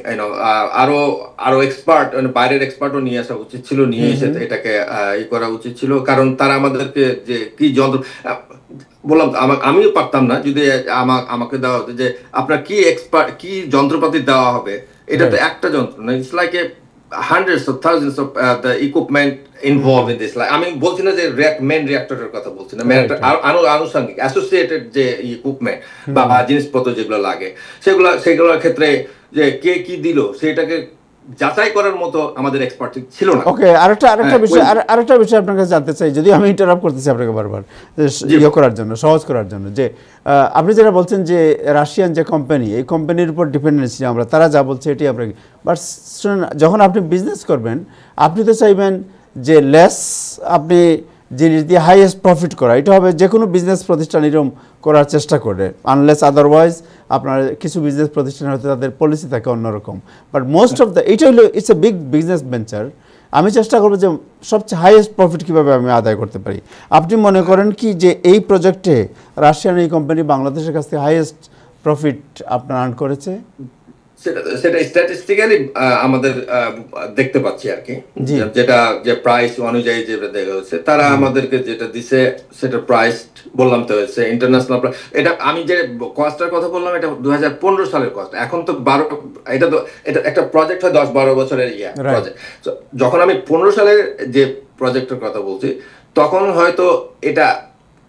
আরো এক্সপার্ট, বাইরের এক্সপার্টও নিয়ে আসা উচিত ছিল, নিয়ে এসে এটাকে করা উচিত ছিল, কারণ তারা আমাদেরকে যে কি যন্ত্র বললাম, আমিও পারতাম না যদি আমাকে দেওয়া হতো যে আপনার কি যন্ত্রপাতি দেওয়া হবে, এটা তো একটা যন্ত্র না, it's like A hundreds of thousands of the equipment involved in this. Like আমি বলছি না যে মেন রিঅ্যাক্টরের কথা বলছি না, আনুষঙ্গিক অ্যাসোসিয়েটেড যে ইকুইপমেন্ট বা জিনিসপত্র যেগুলো লাগে, সেগুলোর ক্ষেত্রে যে কে কি দিল সেটাকে যাচাই করার মতো আমাদের এক্সপার্ট ছিল না। ওকে, আরেকটা বিষয় আপনার কাছে জানতে চাই, যদি আমি ইন্টারাপ্ট করতেছি আপনাকে বারবার, করার জন্য, সহজ করার জন্য, যে আপনি যেটা বলছেন যে রাশিয়ান যে কোম্পানি, এই কোম্পানির উপর ডিপেন্ডেন্সি আমরা, তারা যা বলছে এটি আমরা, বাট শুনুন, যখন আপনি বিজনেস করবেন আপনি তো চাইবেন যে লেস আপনি জিনিস দিয়ে হাইয়েস্ট প্রফিট করা, এটা হবে যে কোনো বিজনেস প্রতিষ্ঠান এরকম করার চেষ্টা করে, আনলেস আদারওয়াইজ আপনার কিছু বিজনেস প্রতিষ্ঠান হয়তো তাদের পলিসি থাকে অন্যরকম, বাট মোস্ট অফ দ্য, এইটা হলো it's a big business venture, আমি চেষ্টা করবো যে সবচেয়ে হাইয়েস্ট প্রফিট কীভাবে আমি আদায় করতে পারি। আপনি মনে করেন কি যে এই প্রজেক্টে রাশিয়ান এই কোম্পানি বাংলাদেশের কাছ থেকে হাইয়েস্ট প্রফিট আপনার আর্ন করেছে? সেটা স্ট্যাটিস্টিক্যালি আমাদের দেখতে পাচ্ছি আর কি, যেটা যে প্রাইস অনুযায়ী যেটা দেখা হচ্ছে, তারা আমাদেরকে যেটা দিছে সেটা প্রাইস বললাম তো হচ্ছে ইন্টারন্যাশনাল। এটা আমি যে কস্টের কথা বললাম এটা 2015 সালের কস্ট, এখন তো এটা একটা প্রজেক্ট হয় 10-12 বছরের প্রজেক্ট। যখন আমি 15 সালের যে প্রজেক্টের কথা বলছি তখন হয়তো এটা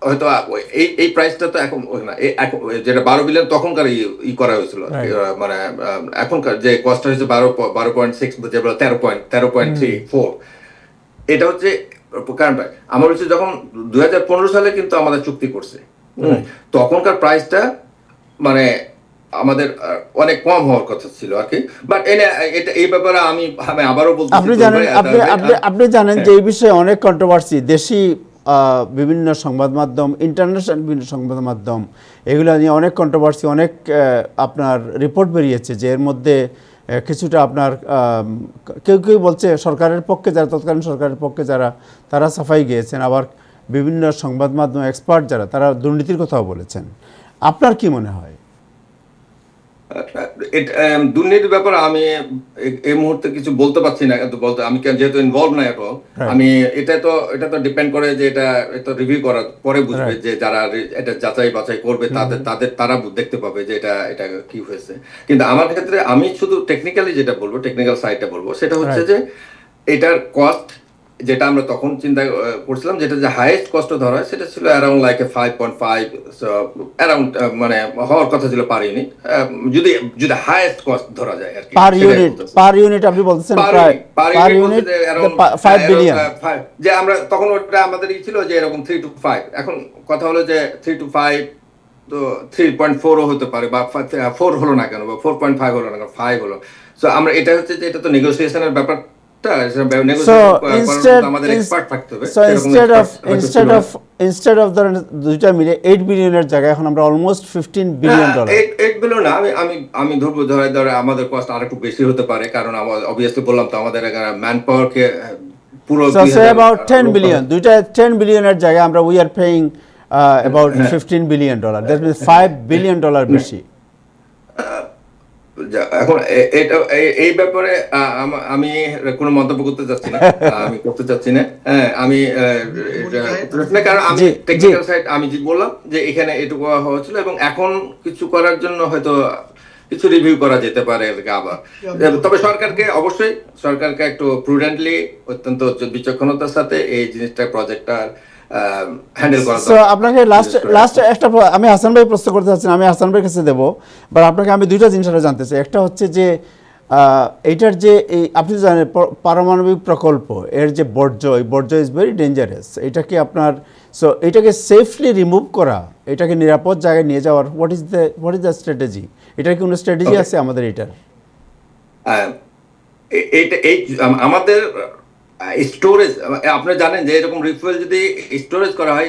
হয়তো এই প্রাইসটা তো এখন না, যেটা 12 বিলিয়ন তখনকার করা হয়েছিল, মানে এখনকার যে কস্টটা হচ্ছে 12.6, যেগুলো 13.34, এটা হচ্ছে কারণটা। আমার হচ্ছে যখন 2015 সালে কিন্তু আমাদের চুক্তি করছে, তখনকার প্রাইসটা মানে আমাদের অনেক কম হওয়ার কথা ছিল আর কি। বাট এটা এই ব্যাপারে আমি আবারও বলতে, আপনি জানেন যে এই বিষয়ে অনেক কন্ট্রোভার্সি, দেশি বিভিন্ন সংবাদ মাধ্যম, ইন্টারন্যাশনাল বিভিন্ন সংবাদ মাধ্যম, এগুলো নিয়ে অনেক কন্ট্রোভার্সি, অনেক আপনার রিপোর্ট বেরিয়েছে যে এর মধ্যে কিছুটা আপনার কেউ কেউ বলছে সরকারের পক্ষে যারা, তৎকালীন সরকারের পক্ষে যারা, তারা সাফাই গিয়েছেন, আবার বিভিন্ন সংবাদ মাধ্যম এক্সপার্ট যারা, তারা দুর্নীতির কথাও বলেছেন। আপনার কি মনে হয়? দুর্নীতির ব্যাপারে আমি এই মুহূর্তে কিছু বলতে পারছি না, বলতে আমি যেহেতু ইনভলভ নাই এত, আমি এটা তো ডিপেন্ড করে যে এটা রিভিউ করার পরে বুঝবে, যে যারা এটা যাচাই বাছাই করবে তারা দেখতে পাবে যে এটা কি হয়েছে। কিন্তু আমার ক্ষেত্রে আমি শুধু টেকনিক্যালি যেটা বলবো, টেকনিক্যাল সাইডটা বলবো, সেটা হচ্ছে যে এটার কস্ট যেটা আমরা তখন চিন্তা করছিলাম, যেটা যে হাইয়েস্ট কস্ট ধরা হয়, সেটা ছিল অ্যারাউন্ড লাইক 5.5, অ্যারাউন্ড মানে হওয়ার কথা ছিল পার ইউনিট, যদি হাইয়েস্ট কস্ট ধরা যায় আর কি। পার ইউনিট আপনি বলতেছেন পার ইউনিট 5 বিলিয়ন, যে আমরা তখন ওটা আমাদের ছিল যে এরকম 3 to 5। এখন কথা হলো যে 3 to 5 তো 3.4 হতে পারে, বা 4 হলো না কেন, বা 4.5 হলো না কেন, 5 হলো। সো আমরা এটা হচ্ছে যে এটা তো নেগোসিয়েশনের ব্যাপার। instead of ধরেন দুইটা মিলে 8 বিলিয়নের জায়গায় এখন আমরা অলমোস্ট 15 বিলিয়ন ডলার। 8 বিলিয়ন না, আমি ধরবো ধরে আমাদের কস্ট আর একটু বেশি হতে পারে, কারণ অবভিয়াসলি বললাম তো আমাদের এখানে ম্যান পাওয়ার কে পুরো about 10 বিলিয়ন, দুইটা 10 বিলিয়নের জায়গায় আমরা we are paying about 15 billion dollar, that means 5 billion dollar বেশি। এখন এই ব্যাপারে আমি কোনো মন্তব্য করতে চাচ্ছি না, আমি করতে চাচ্ছি না। আমি কারণ আমি টেকনিক্যাল সাইড আমি যে বললাম যে এখানে এটুকু হয়েছিল, এবং এখন কিছু করার জন্য হয়তো কিছু রিভিউ করা যেতে পারে আবার। তবে সরকারকে একটু প্রুডেন্টলি, অত্যন্ত বিচক্ষণতার সাথে এই জিনিসটা, প্রজেক্টটা হ্যান্ডেল করা। সো আপনাকে লাস্ট একটা আমি হাসান ভাই প্রশ্ন করতে চাচ্ছি, আমি হাসান ভাইয়ের কাছে দেবো, বাট আপনাকে আমি দুইটা জিনিস জানতে চাই। একটা হচ্ছে যে এইটার যে এই আপনি জানেন পারমাণবিক প্রকল্প, এর যে বর্জ্য, এই বর্জ্য ইজ ভেরি ডেঞ্জারাস। এটা কি আপনার, সো এটাকে সেফলি রিমুভ করা, এটাকে নিরাপদ জায়গায় নিয়ে যাওয়ার হোয়াট ইজ দ্য স্ট্র্যাটেজি? এটার কি কোনো স্ট্র্যাটেজি আছে আমাদের এটার? আমাদের স্টোরেজ, আপনি জানেন যে এরকম রিফুয়েল যদি স্টোরেজ করা হয়,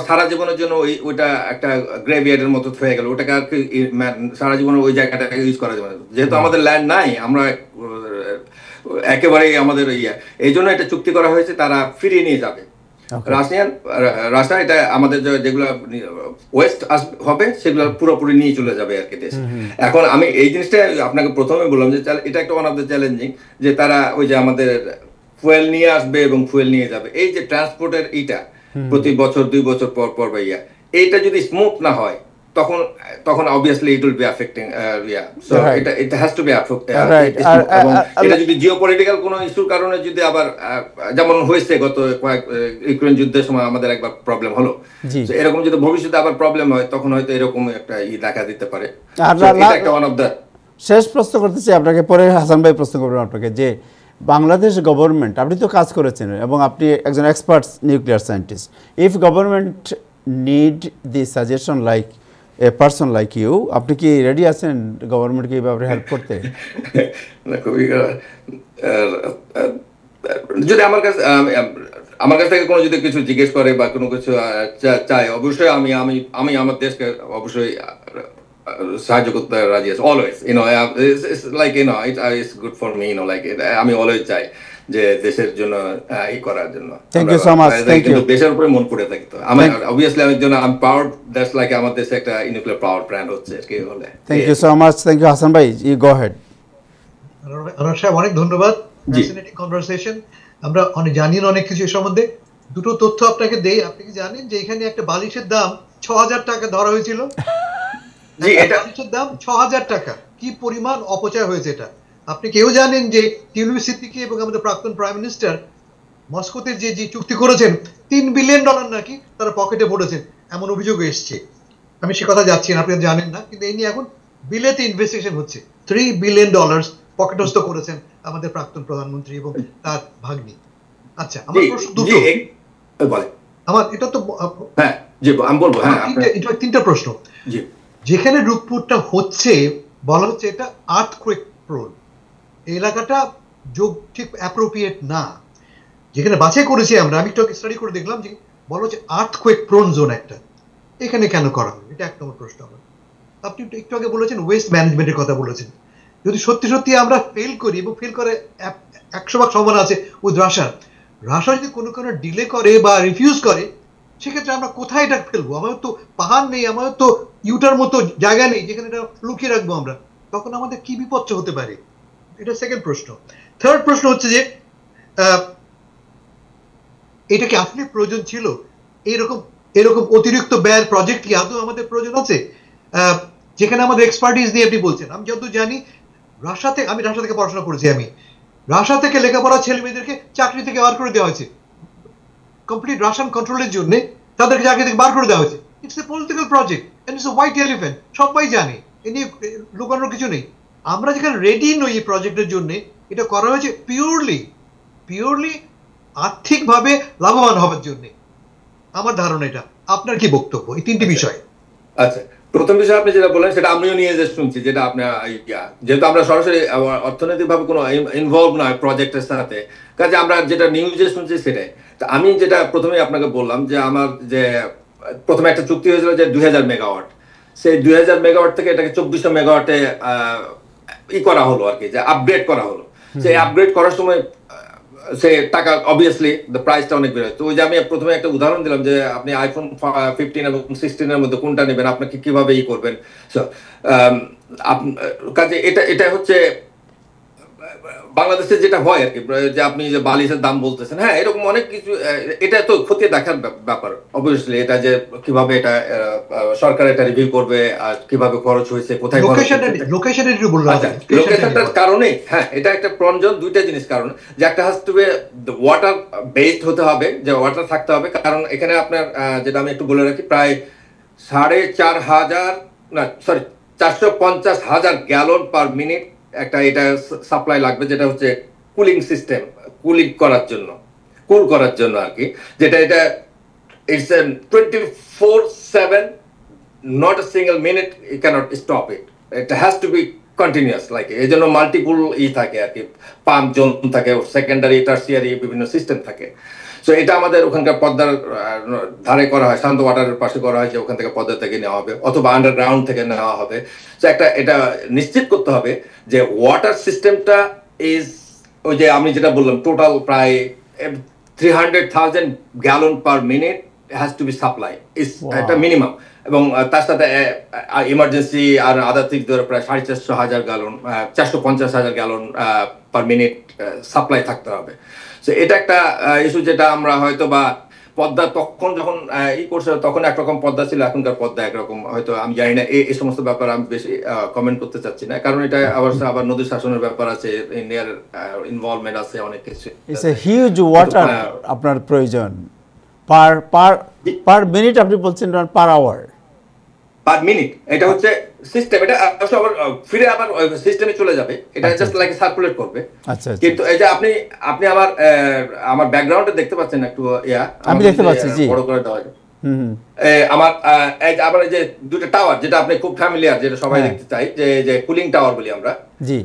সারা জীবনের জন্য ওইটা একটা গ্রেভিয়ার্ডের মতো হয়ে গেল, ওটাকে আর কি সারা জীবনে ওই জায়গাটাকে ইউজ করা যাবে না। যেহেতু আমাদের ল্যান্ড নাই, আমরা একেবারেই আমাদের এই জন্য এটা চুক্তি করা হয়েছে, তারা ফিরিয়ে নিয়ে যাবে। রাশিয়া এটা আমাদের যেগুলো ওয়েস্ট হবে সেগুলো পুরোপুরি নিয়ে চলে যাবে আর কি দেশ। এখন আমি এই জিনিসটা আপনাকে প্রথমে বললাম যে এটা একটা ওয়ান অফ দ্য চ্যালেঞ্জিং, যে তারা ওই যে আমাদের ফুয়েল নিয়ে আসবে এবং ফুয়েল নিয়ে যাবে, এই যে ট্রান্সপোর্টের প্রতি বছর 2 বছর পর এইটা যদি স্মুথ না হয়, তখন obviously it will be affecting so it has to be এবং এটা যদি জিওপলিটিক্যাল কোনো ইস্যুর কারণে যদি আবার যেমন হয়েছে গত ইউক্রেন যুদ্ধের সময় আমাদের একবার প্রবলেম হলো, এরকম যদি ভবিষ্যতে আবার প্রবলেম হয়, তখন হয়তো এরকম একটা দেখা দিতে পারে। এটা একটা ওয়ান অফ দ্য। শেষ প্রশ্ন করতে চাই আপনাকে, পরে হাসান ভাই প্রশ্ন করবেন আপনাকে, যে বাংলাদেশ গভর্নমেন্ট, আপনি তো কাজ করেছেন এবং আপনি একজন expert nuclear scientist, if government need the suggestion like a person like you, আপনি কি রেডি আছেন গভর্নমেন্টকে এই ব্যাপারে হেল্প করতে? যদি আমার কাছ থেকে কোনো যদি কিছু জিজ্ঞেস করে বা কোনো কিছু চাই, অবশ্যই আমি আমার দেশকে অবশ্যই সাহায্য করতে রাজি আছি, always. it's like it's good for me, like আমি অলওয়েজ চাই যে দেশের জন্য করার জন্য। Thank you so much. Thank you. দেশের উপরে মন পড়ে থাকি তো আমি obviously আমি জন্য I am proud that's like আমার দেশে একটা নিউক্লিয়ার পাওয়ার প্ল্যান্ট হচ্ছে কি বলে। Thank you so much. Thank you Hasan ভাই, ইউ গো হেড। আনোয়ার সাহেব অনেক ধন্যবাদ, ফ্যাসিনেটিং কনভারসেশন। আমরা জানি না অনেক কিছু এর সম্বন্ধে। দুটো তথ্য আপনাকে দেই, আপনি কি জানেন যে এখানে একটা বালিশের দাম 6000 টাকা ধরা হয়েছিল? জি, এটা বালিশের দাম 6000 টাকা। কি পরিমাণ অপচয় হয়েছে এটা। আপনি কেউ জানেন যে তিউলিপ সিদ্দিকী এবং আমাদের প্রাক্তন প্রাইম মিনিস্টার মস্কোতে যে চুক্তি করেছেন, $3 বিলিয়ন নাকি তারা পকেটে ভরেছেন। এমন অভিযোগ এসছে, আমি সে কথা যাচ্ছি না, আপনি জানেন না, কিন্তু এই নিয়ে এখন বিলেতে ইনভেস্টিগেশন হচ্ছে। $3 বিলিয়ন পকেটস্থ করেছেন আমাদের প্রাক্তন প্রধানমন্ত্রী এবং তার ভাগ্নি। আচ্ছা, আমার প্রশ্ন দুটো, আমার এটা তো আমি বলবো, তিনটা প্রশ্ন। যেখানে রূপপুরটা হচ্ছে, বলা হচ্ছে এটা আর্থকুয়েক প্রোন, এলাকাটা যোগ ঠিক অ্যাপ্রোপ্রিয়েট না। যেখানে বাছাই করেছি আমরা, আমি একটু স্টাডি করে দেখলাম যে বলা হচ্ছে আর্থকুয়েক প্রোন জোন একটা, এখানে কেন করা হবে? এটা এক নম্বর প্রশ্ন আমার। আপনি একটু আগে বলেছেন ওয়েস্ট ম্যানেজমেন্টের কথা বলেছেন, যদি সত্যি সত্যি আমরা ফেল করি, এবং ফেল করে 100% সম্ভাবনা আছে উইথ রাশিয়া, যদি কোনো ডিলে করে বা রিফিউজ করে, সেক্ষেত্রে আমরা কোথায় এটা ফেলবো? আমাদের তো পাহাড় নেই, আমাদের তো ইউটার মতো জায়গা নেই যেখানে এটা লুকিয়ে রাখবো আমরা, তখন আমাদের কি বিপদ হতে পারে? এটা সেকেন্ড প্রশ্ন। থার্ড প্রশ্ন হচ্ছে যে এটা কি আসলে প্রয়োজন ছিল? এরকম অতিরিক্ত ব্যয়ের প্রজেক্ট কি আদৌ আমাদের প্রয়োজন আছে? যেখানে আমাদের এক্সপার্টিস দিয়ে আপনি বলছেন, আমি যতদূর জানি আমি রাশিয়া থেকে পড়াশোনা করেছি, আমি রাশিয়া থেকে লেখাপড়া ছেলে মেয়েদেরকে চাকরি থেকে বার করে দেওয়া হয়েছে, কমপ্লিট রাশিয়ান কন্ট্রোলের জন্য তাদেরকে চাকরি থেকে বার করে দেওয়া হয়েছে। It's a political project and it's a white elephant, সবাই জানে, এ নিয়ে লুকানোর কিছু নেই। আমরা যেখানে রেডি নই এই প্রজেক্টের জন্য, এটা করা হয়েছে পিওরলি আর্থিকভাবে লাভবান হবার জন্য, আমার ধারণা এটা। আপনার কি বক্তব্য এই তিনটি বিষয়? আচ্ছা, প্রথম বিষয় আপনি যেটা বলেন সেটা আমিও নিয়ে যে শুনছি, যেটা আপনার যেহেতু আমরা সরাসরি অর্থনৈতিকভাবে কোনো ইনভলভ নয় প্রজেক্টের সাথে, কাজে আমরা যেটা নিউজে শুনছি সেটাই। তো আমি যেটা প্রথমে আপনাকে বললাম যে আমার যে প্রথমে একটা চুক্তি হয়েছিল যে 2000 মেগাওয়াট, সেই 2000 মেগাওয়াট থেকে এটাকে 2400 মেগাওয়াটে করা হলো আর কি, যে আপগ্রেড করা হলো। সেই আপগ্রেড করার সময় সে টাকা অবভিয়াসলি প্রাইসটা অনেক বেড়ে। তো ওই যে আমি প্রথমে একটা উদাহরণ দিলাম যে আপনি আইফোন 15 এবং 16 এর মধ্যে কোনটা নেবেন, আপনাকে কিভাবে করবেন। কাজে এটা হচ্ছে বাংলাদেশে যেটা হয় আর কি, যে আপনি যে বালিশের দাম বলতেছেন, হ্যাঁ এরকম অনেক কিছু, এটা তো খতিয়ে দেখার ব্যাপার অবভিয়াসলি, এটা যে কিভাবে এটা সরকার এটা রিভিউ করবে আর কিভাবে খরচ হয়েছে, কোথায় লোকেশনটার কারণে। হ্যাঁ, এটা একটা প্রয়োজন, দুইটা জিনিস কারণ, যে একটা হাজ টু বি ওয়াটার বেসড হতে হবে, যে ওয়াটার থাকতে হবে, কারণ এখানে আপনার যেটা আমি একটু বলে রাখি, প্রায় 450,000 গ্যালন পার মিনিট একটা এটা সাপ্লাই লাগবে, যেটা হচ্ছে কুলিং সিস্টেম, কুল করার জন্য আর কি, যেটা এটা it's 24/7, not a single minute, you can't stop it, it has to be continuous, like এই জন্য মাল্টিপুল থাকে আর কি, পাম্প জোন থাকে, সেকেন্ডারি টার্সিয়ারি বিভিন্ন সিস্টেম থাকে। সো এটা আমাদের ওখানকার পদ্মার ধারে করা হয়, শান্ত ওয়াটারের পাশে করা হয়, যে ওখান থেকে পদ্মা থেকে নেওয়া হবে অথবা আন্ডারগ্রাউন্ড থেকে নেওয়া হবে। সো এটা নিশ্চিত করতে হবে যে ওয়াটার সিস্টেমটা ইজ, ওই যে আমি যেটা বললাম, টোটাল প্রায় 300,000 gallon per minute has to be supply, is একটা মিনিমাম। এবং তার সাথে ইমার্জেন্সি আর আদার থিংস ধরে প্রায় 450,000 gallon, 450,000 gallon per minute supply থাকতে হবে। তো এটা একটা ইস্যু, যেটা আমরা হয়তো বা পদ্মা তখন যখন করছে তখন একরকম পদ্মা ছিল, এখনকার পদ্মা একরকম, হয়তো আমি জানি না, এই সমস্ত ব্যাপার আমি বেশি কমেন্ট করতে চাচ্ছি না, কারণ এটা আবার নদী শাসনের ব্যাপার আছে, ইন্ডিয়ার ইনভলভমেন্ট আছে, অনেক কিছু। ইটস এ হিউজ ওয়াটার আপনার প্রয়োজন পার মিনিট, আপনি বলছেন পার আওয়ার, পার মিনিট। এটা হচ্ছে সিস্টেম, এটা আবার ফিরে আবার সিস্টেমে চলে যাবে, এটা জাস্ট লাইক সার্কুলেট করবে। আচ্ছা, কিন্তু এই যে আপনি আমার ব্যাকগ্রাউন্ডে দেখতে পাচ্ছেন একটু, আমি দেখতে পাচ্ছি, জি, বড় করে দেওয়া যায়। আমার এই যে দুটো টাওয়ার, যেটা আপনি খুব ফ্যামিলিয়ার, যেটা সবাই দেখতে চাই, যে কুলিং টাওয়ার বলি আমরা, জি,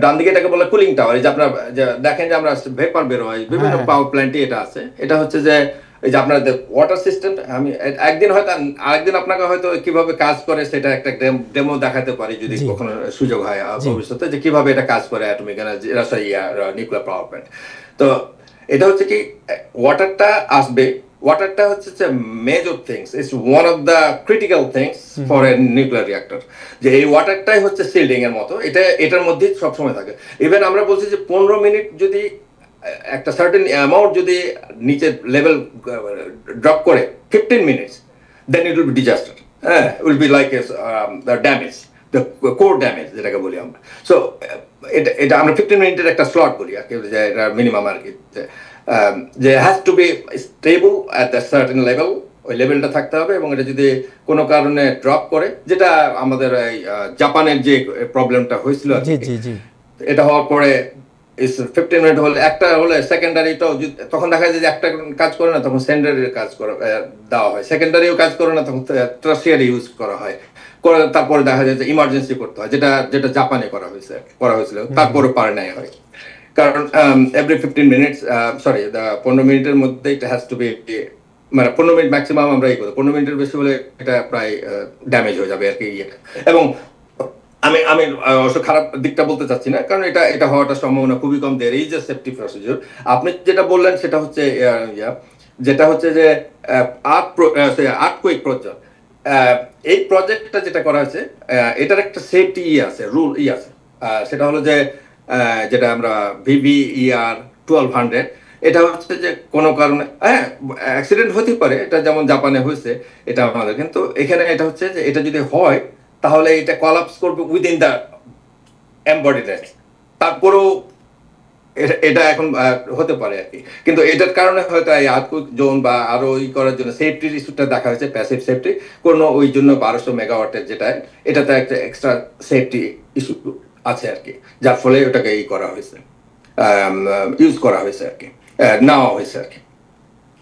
ডান দিকে এটাকে বলে কুলিং টাওয়ার। এই যে আপনারা দেখেন যে আমরা ভেপার বের হয় বিভিন্ন পাওয়ার প্ল্যান্টে, এটা আছে। এটা হচ্ছে যে এই যে আপনাদের ওয়াটার সিস্টেম, আমি একদিন হয়তো আরেকদিন আপনাকে হয়তো কিভাবে কাজ করে সেটা একটা ডেমো দেখাতে পারি, যদি কখনো সুযোগ হয় ভবিষ্যতে, যে কিভাবে এটা কাজ করে atomic energy, nuclear power plant. তো এটা হচ্ছে কি, ওয়াটারটা আসবে, ওয়াটারটা হচ্ছে major things, it's one of the critical things for a nuclear reactor, যে এই ওয়াটারটাই হচ্ছে শিল্ডিং এর মতো, এটার মধ্যেই সবসময় থাকে। ইভেন আমরা বলছি যে 15 মিনিট যদি একটা সার্টেন অ্যামাউন্ট যদি নিচে লেভেল ড্রপ করে 15 minutes, then it will be disaster, will be like the damage, the core damage যেটাকে বলি আমরা। সো এটা আমরা 15 মিনিটের একটা স্লট বলি আর কি, যে এটা মিনিমাম আর কি, যে has to be stable at the certain level ওই লেভেলটা থাকতে হবে, এবং এটা যদি কোনো কারণে ড্রপ করে, যেটা আমাদের এই জাপানের যে প্রবলেমটা হয়েছিল আর জি কি, জি জি এটা হওয়ার পরে 15 মিনিট হলে একটা হলে সেকেন্ডারিটাও তখন দেখা যায় যে একটা কাজ করে না, তখন সেকেন্ডারির কাজ করে দেওয়া হয়, সেকেন্ডারিও কাজ করে না, তখন টারশিয়ারি ইউজ করা হয়, করে তারপরে দেখা যায় যে ইমার্জেন্সি করতে হয়, যেটা যেটা জাপানে করা হয়েছিল, তারপরে পারে নাই হয়। কারণ এভরি 15 মিনিটস, সরি 15 মিনিটের মধ্যে এটা হ্যাজ টু বি, মানে 15 মিনিট ম্যাক্সিমাম আমরা 15 মিনিটের বেশি হলে এটা প্রায় ড্যামেজ হয়ে যাবে আর কি ইয়েটা। এবং আমি আমি অবশ্য খারাপ দিকটা বলতে চাচ্ছি না, কারণ এটা এটা হওয়াটা সম্ভাবনা খুবই কম। There is a safety procedure. আপনি যেটা বললেন সেটা হচ্ছে যেটা হচ্ছে যে আর্থকুয়েক প্রজেক্ট, এই প্রজেক্টটা যেটা করা হয়েছে এটার একটা সেফটি আছে, রুল আছে, সেটা হলো যে যেটা আমরা VVER 1200, এটা হচ্ছে যে কোনো কারণে অ্যাক্সিডেন্ট হতে পারে, এটা যেমন জাপানে হয়েছে এটা আমাদের, কিন্তু এখানে এটা হচ্ছে যে এটা যদি হয় তাহলে এটা কলাপস করবে উইদিন দ্য এমবডিনেস, তারপরেও এটা এখন হতে পারে আর কি। কিন্তু এটার কারণে হয়তো এই আর্থকুয়েক জোন বা আরো করার জন্য সেফটির ইস্যুটা দেখা হয়েছে, প্যাসিভ সেফটি কোনো ওই জন্য 1200 মেগাওয়াটের যেটা, এটাতে একটা এক্সট্রা সেফটি ইস্যু আছে আর কি, যার ফলে ওটাকে করা হয়েছে, ইউজ করা হয়েছে আর কি, নেওয়া হয়েছে আর কি।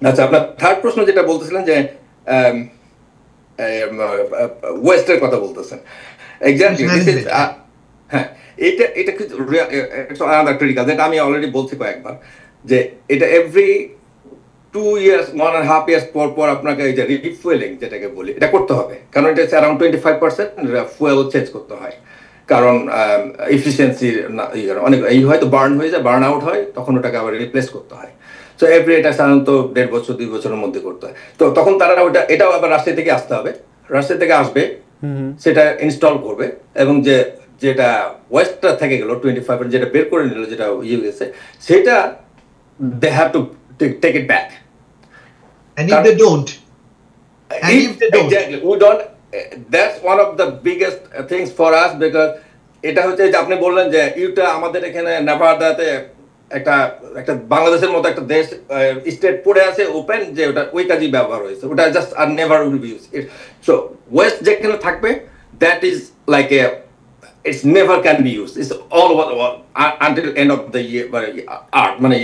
আচ্ছা, আপনার থার্ড প্রশ্ন যেটা বলতেছিলেন যে ওয়েস্টের কথা বলতেছেন, এক্স্যাক্টলি হ্যাঁ, এটা এটা আলাদা ক্রিটিক্যাল, যেটা আমি অলরেডি বলছি কয়েকবার, যে এটা এভরি 2 ইয়ার্স 1.5 ইয়ার্স পর পর আপনাকে এই যে রিফুয়েলিং যেটাকে বলি, এটা করতে হবে, কারণ এটা অ্যারাউন্ড 25% ফুয়েল চেঞ্জ করতে হয়, কারণ এফিসিয়েন্সি অনেক এই হয়তো বার্ন হয়ে যায়, বার্ন আউট হয়, তখন ওটাকে আবার রিপ্লেস করতে হয়। তো এভরি এটা সাধারণত 1.5 বছর 2 বছরের মধ্যে করতে হয়। তো তখন তারা এটাও আবার রাজশাহী থেকে আসতে হবে, রাজশাহী থেকে আসবে, সেটা ইনস্টল করবে, এবং যেটা ওয়েস্টটা থেকে গেল 25, যেটা বের করে নিল, যেটা গেছে, সেটা they have to take it back. And if they don't, exactly, we don't, that's one of the biggest things for us, because এটা হচ্ছে যে আপনি বললেন যে ইউটা আমাদের এখানে নেভাদাতে একটা একটা বাংলাদেশের মতো একটা দেশ স্টেট পড়ে আছে ওপেন, যে ওটা ওই কাজই ব্যবহার হয়েছে, ওটা জাস্ট আর never will be use. So waste যেখানে থাকবে, that is like a, it's never can be used, it's all until end of the year, art মানে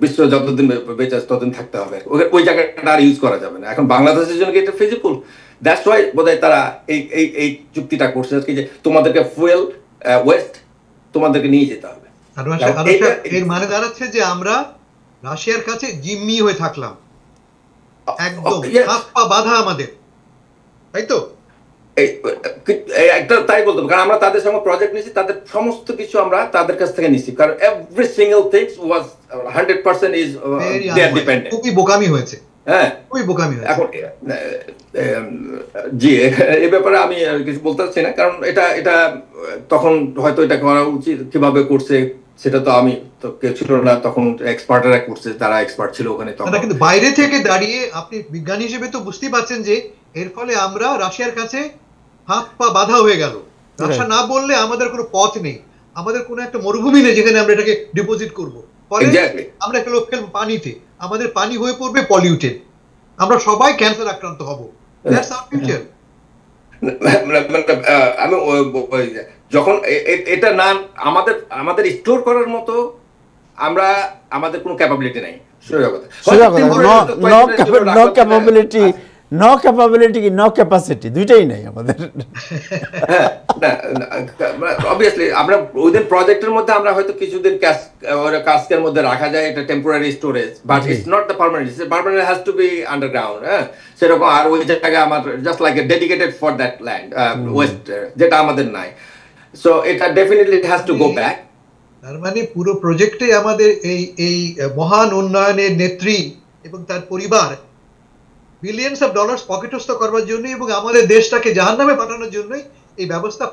বিশ্ব যতদিন বেঁচে আছে ততদিন থাকতে হবে, ওই জায়গাটা আর ইউজ করা যাবে না। এখন বাংলাদেশের জন্য কি এটা ফিজিবল? দ্যাটস ওয়াই বোধহয় তারা এই চুক্তিটা করছে যে তোমাদেরকে ফুয়েল ওয়েস্ট তোমাদেরকে নিয়ে যেতে হবে। এর মানে দাঁড়াচ্ছে যে আমরা রাশিয়ার কাছে জিম্মি হয়ে থাকলাম, একদম হাত পা বাঁধা আমাদের, তাই তো? একটা তাই বলতে হবে, কারণ আমরা তাদের সঙ্গে প্রজেক্ট নিয়েছি, তাদের সমস্ত কিছু আমরা তাদের কাছ থেকে নিয়েছি, কারণ every single things was 100% is there dependent. খুবই বোকামি হয়েছে, হ্যাঁ খুবই বোকামি হয়েছে। এখন জি, এই ব্যাপারে আমি কিছু বলতে চাচ্ছি না, কারণ এটা তখন হয়তো এটা করা উচিত, কিভাবে করছে সেটা তো আমি তো কেউ ছিল না তখন, এক্সপার্টরা করছে, তারা এক্সপার্ট ছিল ওখানে তখন। কিন্তু বাইরে থেকে দাঁড়িয়ে আপনি বিজ্ঞানী হিসেবে তো বুঝতেই পারছেন যে এর ফলে আমরা রাশিয়ার কাছে হাত পা বাঁধা হয়ে গেল। রাশিয়া না বললে আমাদের কোনো পথ নেই, আমাদের কোনো একটা মরুভূমি নেই যেখানে আমরা এটাকে ডিপোজিট করবো। ফলে আমরা একটা লোক ফেলবো পানিতে, আমাদের পানি হয়ে পড়বে পলিউটেড, আমরা সবাই ক্যান্সার আক্রান্ত হব। That's our future. আমি যখন এটা না আমাদের স্টোর করার মতো আমাদের কোনো ক্যাপাবিলিটি নাই, নো ক্যাপাবিলিটি কি নো ক্যাপাসিটি, দুইটাই নাই আমাদের। অবভিয়াসলি আমরা ওদের প্রজেক্টের মধ্যে আমরা হয়তো কিছুদিন কাস্কের মধ্যে রাখা যায়, এটা temporary storage, but it's not the permanent, permanent has to be underground. হ্যাঁ, সেরকম আর ওই জায়গায় আমার just like dedicated for that land waste, যেটা আমাদের নাই। সো এটা definitely has to go back. তার মানে পুরো প্রজেক্টে আমাদের এই মহান উন্নয়নের নেত্রী এবং তার পরিবার বিলিয়নস অফ ডলার্স পকেটস্থ করবার জন্য এবং আমাদের দেশটাকে জাহান্নামে পাঠানোর জন্য এই ব্যবস্থা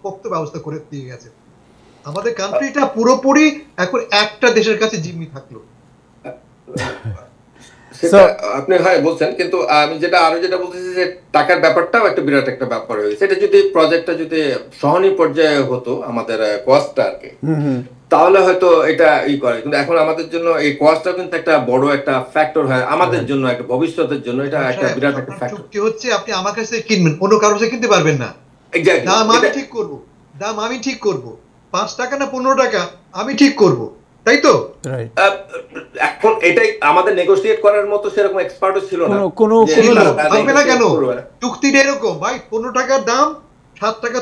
পোক্ত ব্যবস্থা করে দিয়ে গেছে। আমাদের কান্ট্রিটা পুরোপুরি এখন একটা দেশের কাছে জিম্মি থাকলো। সেটা আপনি হয় বলছেন, কিন্তু আমি যেটা বলতেছি যে টাকার ব্যাপারটাও একটা বিরাট একটা ব্যাপার হয়েছে। সেটা যদি প্রজেক্টটা যদি সহনীয় পর্যায়ে হতো আমাদের কস্টটা আর কি, তাহলে হয়তো এটা করে। কিন্তু এখন আমাদের জন্য এই কস্টটা কিন্তু একটা বড় একটা ফ্যাক্টর হয় আমাদের জন্য, একটা ভবিষ্যতের জন্য এটা একটা বিরাট একটা ফ্যাক্টর। চুক্তি হচ্ছে আপনি আমার কাছ থেকে কিনবেন, অন্য কারোর কাছে কিনতে পারবেন না। দাম আমি ঠিক করব, 5 টাকা না 15 টাকা আমি ঠিক করব, তাই তো? এখন এটাই আমাদের নেগোশিয়েট করার মতো সেরকম এক্সপার্টও ছিল না। থাকবে না কেন? চুক্তিটা এরকম, ভাই 15 টাকার দাম, 7 টাকা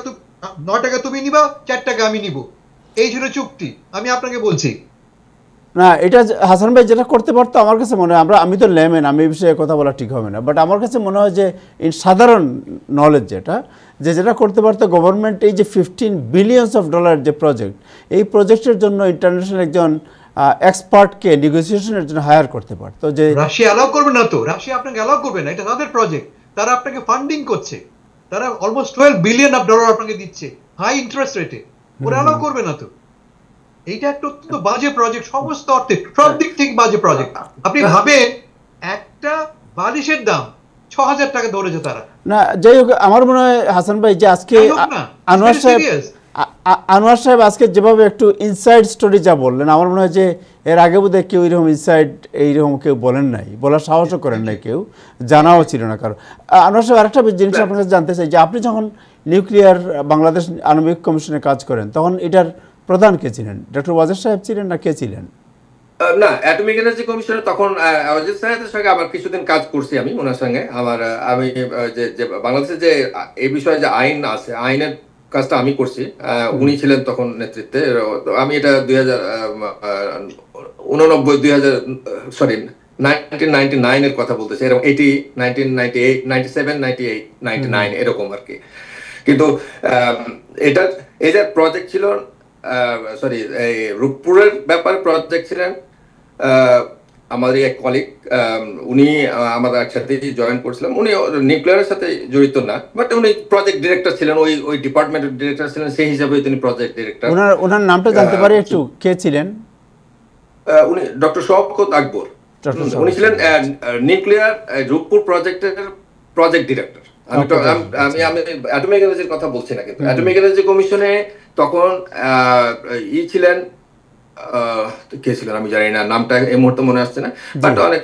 9 টাকা তুমি নিবা, 4 টাকা আমি নিব, এই ছিল চুক্তি। আমি আপনাকে বলছি না, এটা হাসান ভাই যেটা করতে পারতো আমার কাছে মনে হয়, আমি তো লেমেন, আমি এই বিষয়ে কথা বলা ঠিক হবে না, বাট আমার কাছে মনে হয় যে সাধারণ নলেজ যেটা করতে পারতো গভর্নমেন্ট, এই যে $15 বিলিয়ন যে প্রজেক্ট, এই প্রজেক্টের জন্য ইন্টারন্যাশনাল একজন এক্সপার্টকে নেগোসিয়েশনের জন্য হায়ার করতে পারতো। যে রাশিয়া অ্যালাউ করবে না তো, রাশিয়া আপনাকে অ্যালাউ করবে না, এটা তাদের প্রজেক্ট, তারা আপনাকে ফান্ডিং করছে, তারা অলমোস্ট $12 বিলিয়ন আপনাকে দিচ্ছে হাই ইন্টারেস্ট রেটে, ওরা অ্যালাউ করবে না তো। এইটা একটা অত্যন্ত বাজে প্রজেক্ট, সমস্ত অর্থে সব দিক থেকে বাজে প্রজেক্ট। আপনি ভাবেন একটা বালিশের দাম 6,000 টাকা ধরেছে তারা। না, যাই হোক, আমার মনে হয় হাসান ভাই যে আজকে আনোয়ার সাহেব আজকে যেভাবে একটু ইনসাইড স্টোরি যা বললেন, আমার মনে হয় যে এর আগে বোধহয় কেউ এরকম ইনসাইড এইরকম কেউ বলেন নাই, বলার সাহসও করেন নাই কেউ, জানাও ছিল না কারো। আনোয়ার সাহেব আরেকটা জিনিস আপনার কাছে জানতে চাই যে আপনি যখন নিউক্লিয়ার বাংলাদেশ আণবিক কমিশনে কাজ করেন, তখন এটার প্রধান কে ছিলেন? ডক্টর ওয়াজেদ সাহেব ছিলেন না কে ছিলেন? না, অ্যাটমিক এনার্জি কমিশনে তখন ওয়াজেদ সাহেবের সঙ্গে আবার কিছুদিন কাজ করছি আমি ওনার সঙ্গে। আমি যে বাংলাদেশে যে এই বিষয়ে যে আইন আছে, আইনের কাজটা আমি করছি, উনি ছিলেন তখন নেতৃত্বে। আমি এটা 1999 এর কথা বলতেছি, এরকম 1998, 97, 98, 99 এরকম আর কি। কিন্তু এই যে প্রজেক্ট ছিল, সরি, এই রূপপুরের ব্যাপারে প্রজেক্ট ছিলেন আমাদের এক কলিগ, উনি আমাদের একসাথে জয়েন করছিলাম। উনি নিউক্লিয়ারের সাথে জড়িত না, বাট উনি প্রজেক্ট ডিরেক্টর ছিলেন, ওই ডিপার্টমেন্টের ডিরেক্টর ছিলেন, সেই হিসাবে তিনি প্রজেক্ট ডিরেক্টর। ওনার নামটা জানতে পারি একটু, কে ছিলেন? উনি ডক্টর শওকত আকবর, উনি ছিলেন নিউক্লিয়ার রূপপুর প্রজেক্টের প্রজেক্ট ডিরেক্টর। আমি অ্যাটমিক এনার্জির কথা বলছি না, কিন্তু অ্যাটমিক এনার্জি কমিশনে তখন ছিলেন, কে ছিলেন আমি জানি না, নামটা এই মুহূর্তে মনে আসছে না, বাট অনেক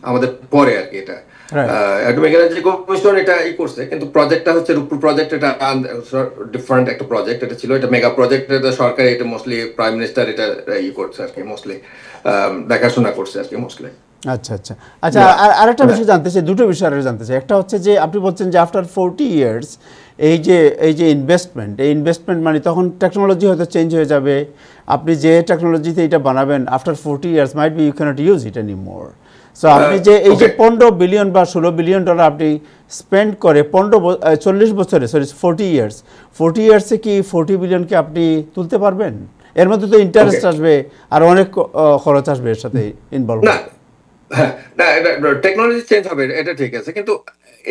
আমাদের পরে আর কি। এটা অ্যাটমিক এনার্জি কমিশন এটা করছে, কিন্তু প্রজেক্টটা হচ্ছে রূপপুর প্রজেক্ট, এটা ডিফারেন্ট একটা প্রজেক্ট। এটা ছিল এটা মেগা প্রজেক্ট, এটা সরকার, এটা মোস্টলি প্রাইম মিনিস্টার এটা করছে আর কি, মোস্টলি দেখাশোনা করছে আর কি মোস্টলি। আচ্ছা আচ্ছা আচ্ছা, আরেকটা বিষয় জানতে চাই, দুটো বিষয় জানতে চাই। একটা হচ্ছে যে আপনি বলছেন যে আফটার 40 ইয়ার্স এই যে ইনভেস্টমেন্ট মানে তখন টেকনোলজি হয়তো চেঞ্জ হয়ে যাবে, আপনি যে টেকনোলজিতে এটা বানাবেন after 40 years might be you can't use it any more. So আপনি যে এই যে $15 বিলিয়ন বা $16 বিলিয়ন আপনি স্পেন্ড করে 40 বছরে, সরি 40 ইয়ার্সে কি 40 বিলিয়নকে আপনি তুলতে পারবেন? এর মধ্যে তো ইন্টারেস্ট আসবে আর অনেক খরচ আসবে এর সাথে ইনভলভ। না, টেকনোলজি চেঞ্জ হবে, এটা ঠিক আছে, কিন্তু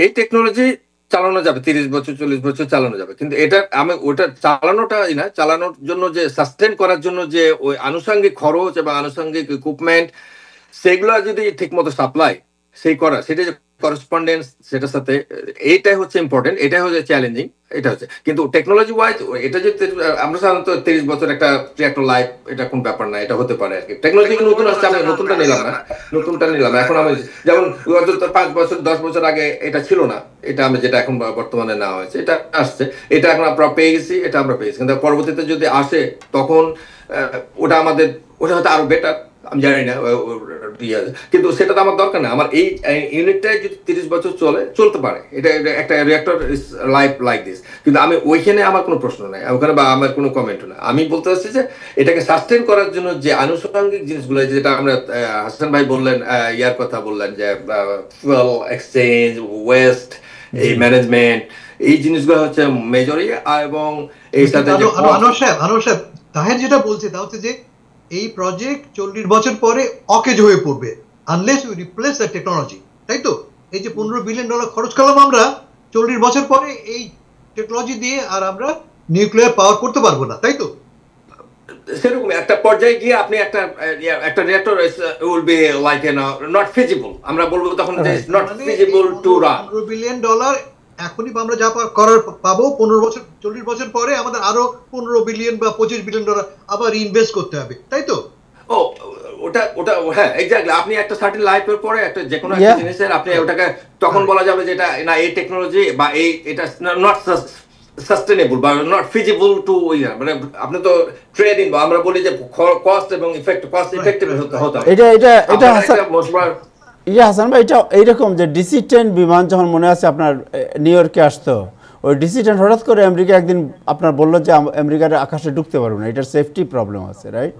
এই টেকনোলজি চালানো যাবে 30 বছর 40 বছর চালানো যাবে, কিন্তু এটা ওটা চালানোটাই না, চালানোর জন্য যে সাস্টেন করার জন্য যে ওই আনুষঙ্গিক খরচ এবং আনুষঙ্গিক ইকুইপমেন্ট, সেগুলো যদি ঠিক মতো সাপ্লাই সেটা যে করসপন্ডেন্স সেটার সাথে, এইটাই হচ্ছে ইম্পর্টেন্ট, এটাই হচ্ছে চ্যালেঞ্জিং, এটা হচ্ছে। কিন্তু টেকনোলজি ওয়াইজ এটা যে আমরা সাধারণত 30 বছর একটা রিঅ্যাক্টর লাইফ, এটা কোন ব্যাপার না, এটা হতে পারে আর কি। টেকনোলজি নতুন আসছে, আমি নতুনটা নিলাম এখন। আমি যেমন 5 বছর 10 বছর আগে এটা ছিল না, এটা আমি যেটা এখন বর্তমানে নেওয়া হয়েছে, এটা আসছে, এটা এখন আমরা পেয়ে গেছি, কিন্তু পরবর্তীতে যদি আসে তখন ওটা হয়তো আরো বেটার, আমি জানি না, কিন্তু সেটা তো আমার দরকার না। আমার এই ইউনিটটাই যদি 30 বছর চলতে পারে, এটা একটা রিঅ্যাক্টর লাইফ লাইক দিস, কিন্তু আমি ওইখানে আমার কোনো প্রশ্ন নাই, ওখানে বা আমার কোনো কমেন্ট না। আমি বলতে চাচ্ছি যে এটাকে সাস্টেন করার জন্য যে আনুষঙ্গিক জিনিসগুলো, যেটা আমরা হাসান ভাই বললেন, ইয়ার কথা বললেন যে ফুয়েল এক্সচেঞ্জ, ওয়েস্ট, এই ম্যানেজমেন্ট, এই জিনিসগুলো হচ্ছে মেজরই। এবং এই সাথে আনোয়ার সাহেব তাহের যেটা বলছে তা হচ্ছে যে এই প্রজেক্ট 40 বছর পরে অকেজ হয়ে পড়বে unless you replace the technology, তাই তো? এই যে $15 বিলিয়ন খরচ করলাম আমরা, 40 বছর পরে এই টেকনোলজি দিয়ে আর আমরা নিউক্লিয়ার পাওয়ার করতে পারবো না, তাই তো? সেরকম একটা পর্যায়ে গিয়ে আপনি একটা reactor will be like not feasible, আমরা বলবো তখন যে not feasible to run. $15 billion এখনই আমরা যা করার পাবো, 15 বছর 40 বছর পরে আমাদের আরো $15 বিলিয়ন বা $25 বিলিয়ন আবার ইনভেস্ট করতে হবে, তাই তো? ও ওটা ওটা হ্যাঁ এক্স্যাক্টলি, আপনি একটা সার্টেন লাইফের পরে একটা যে কোনো একটা জিনিসের আপনি ওটাকে তখন বলা যাবে যে এটা না এই টেকনোলজি বা এটা নট সাস্টেনেবল বা নট ফিজিবল টু, মানে আপনি তো ট্রেডিং বা আমরা বলি যে কস্ট এবং কস্ট ইফেক্টিভ হতে হবে। এটা হাসান ভাই, এটা এইরকম যে DC-10 বিমান যখন মনে আছে আপনার নিউ ইয়র্কে আসতো, ওই DC-10 হঠাৎ করে আমেরিকা একদিন আপনার বললো যে আমেরিকার আকাশে ঢুকতে পারবো না, এটার সেফটি প্রবলেম আছে, রাইট?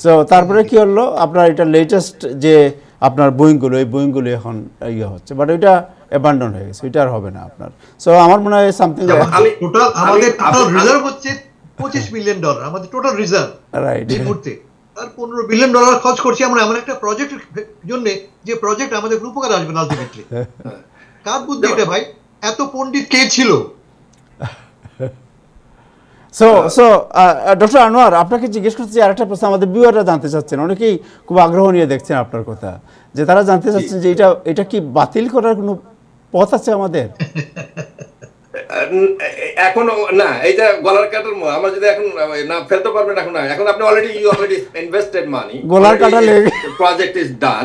সো তারপরে কি হলো আপনার এটা লেটেস্ট যে আপনার বোয়িংগুলো, এই বোয়িংগুলো এখন হচ্ছে, বাট ওইটা অ্যাবান্ডন হয়ে গেছে, ওইটা আর হবে না আপনার। সো আমার মনে হয় সামথিং টোটাল আমাদের টোটাল রিজার্ভ হচ্ছে $25 বিলিয়ন, আমাদের টোটাল রিজার্ভ, রাইট? এই মুহূর্তে আর $15 বিলিয়ন খরচ করছি আমরা এমন একটা প্রজেক্টের জন্য, যে প্রজেক্ট আমাদের উপকার আসবে না আলটিমেটলি। কার বুদ্ধি এটা ভাই? এত পণ্ডিত কে ছিল? সো ডক্টর আনোয়ার, আপনাকে জিজ্ঞেস করছি আরেকটা প্রশ্ন, আমাদের ভিউয়াররা জানতে চাচ্ছেন, অনেকেই খুব আগ্রহ নিয়ে দেখছেন আপনার কথা, যে তারা জানতে চাচ্ছেন যে এটা কি বাতিল করার কোনো পথ আছে আমাদের? এখনো না, এইটা গলার কাটার আমরা যদি এখন না ফেলতে পারবেন এখন না, এখন আপনি অলরেডি ইনভেস্টেড মানি, গলার কাটা লেগে project is done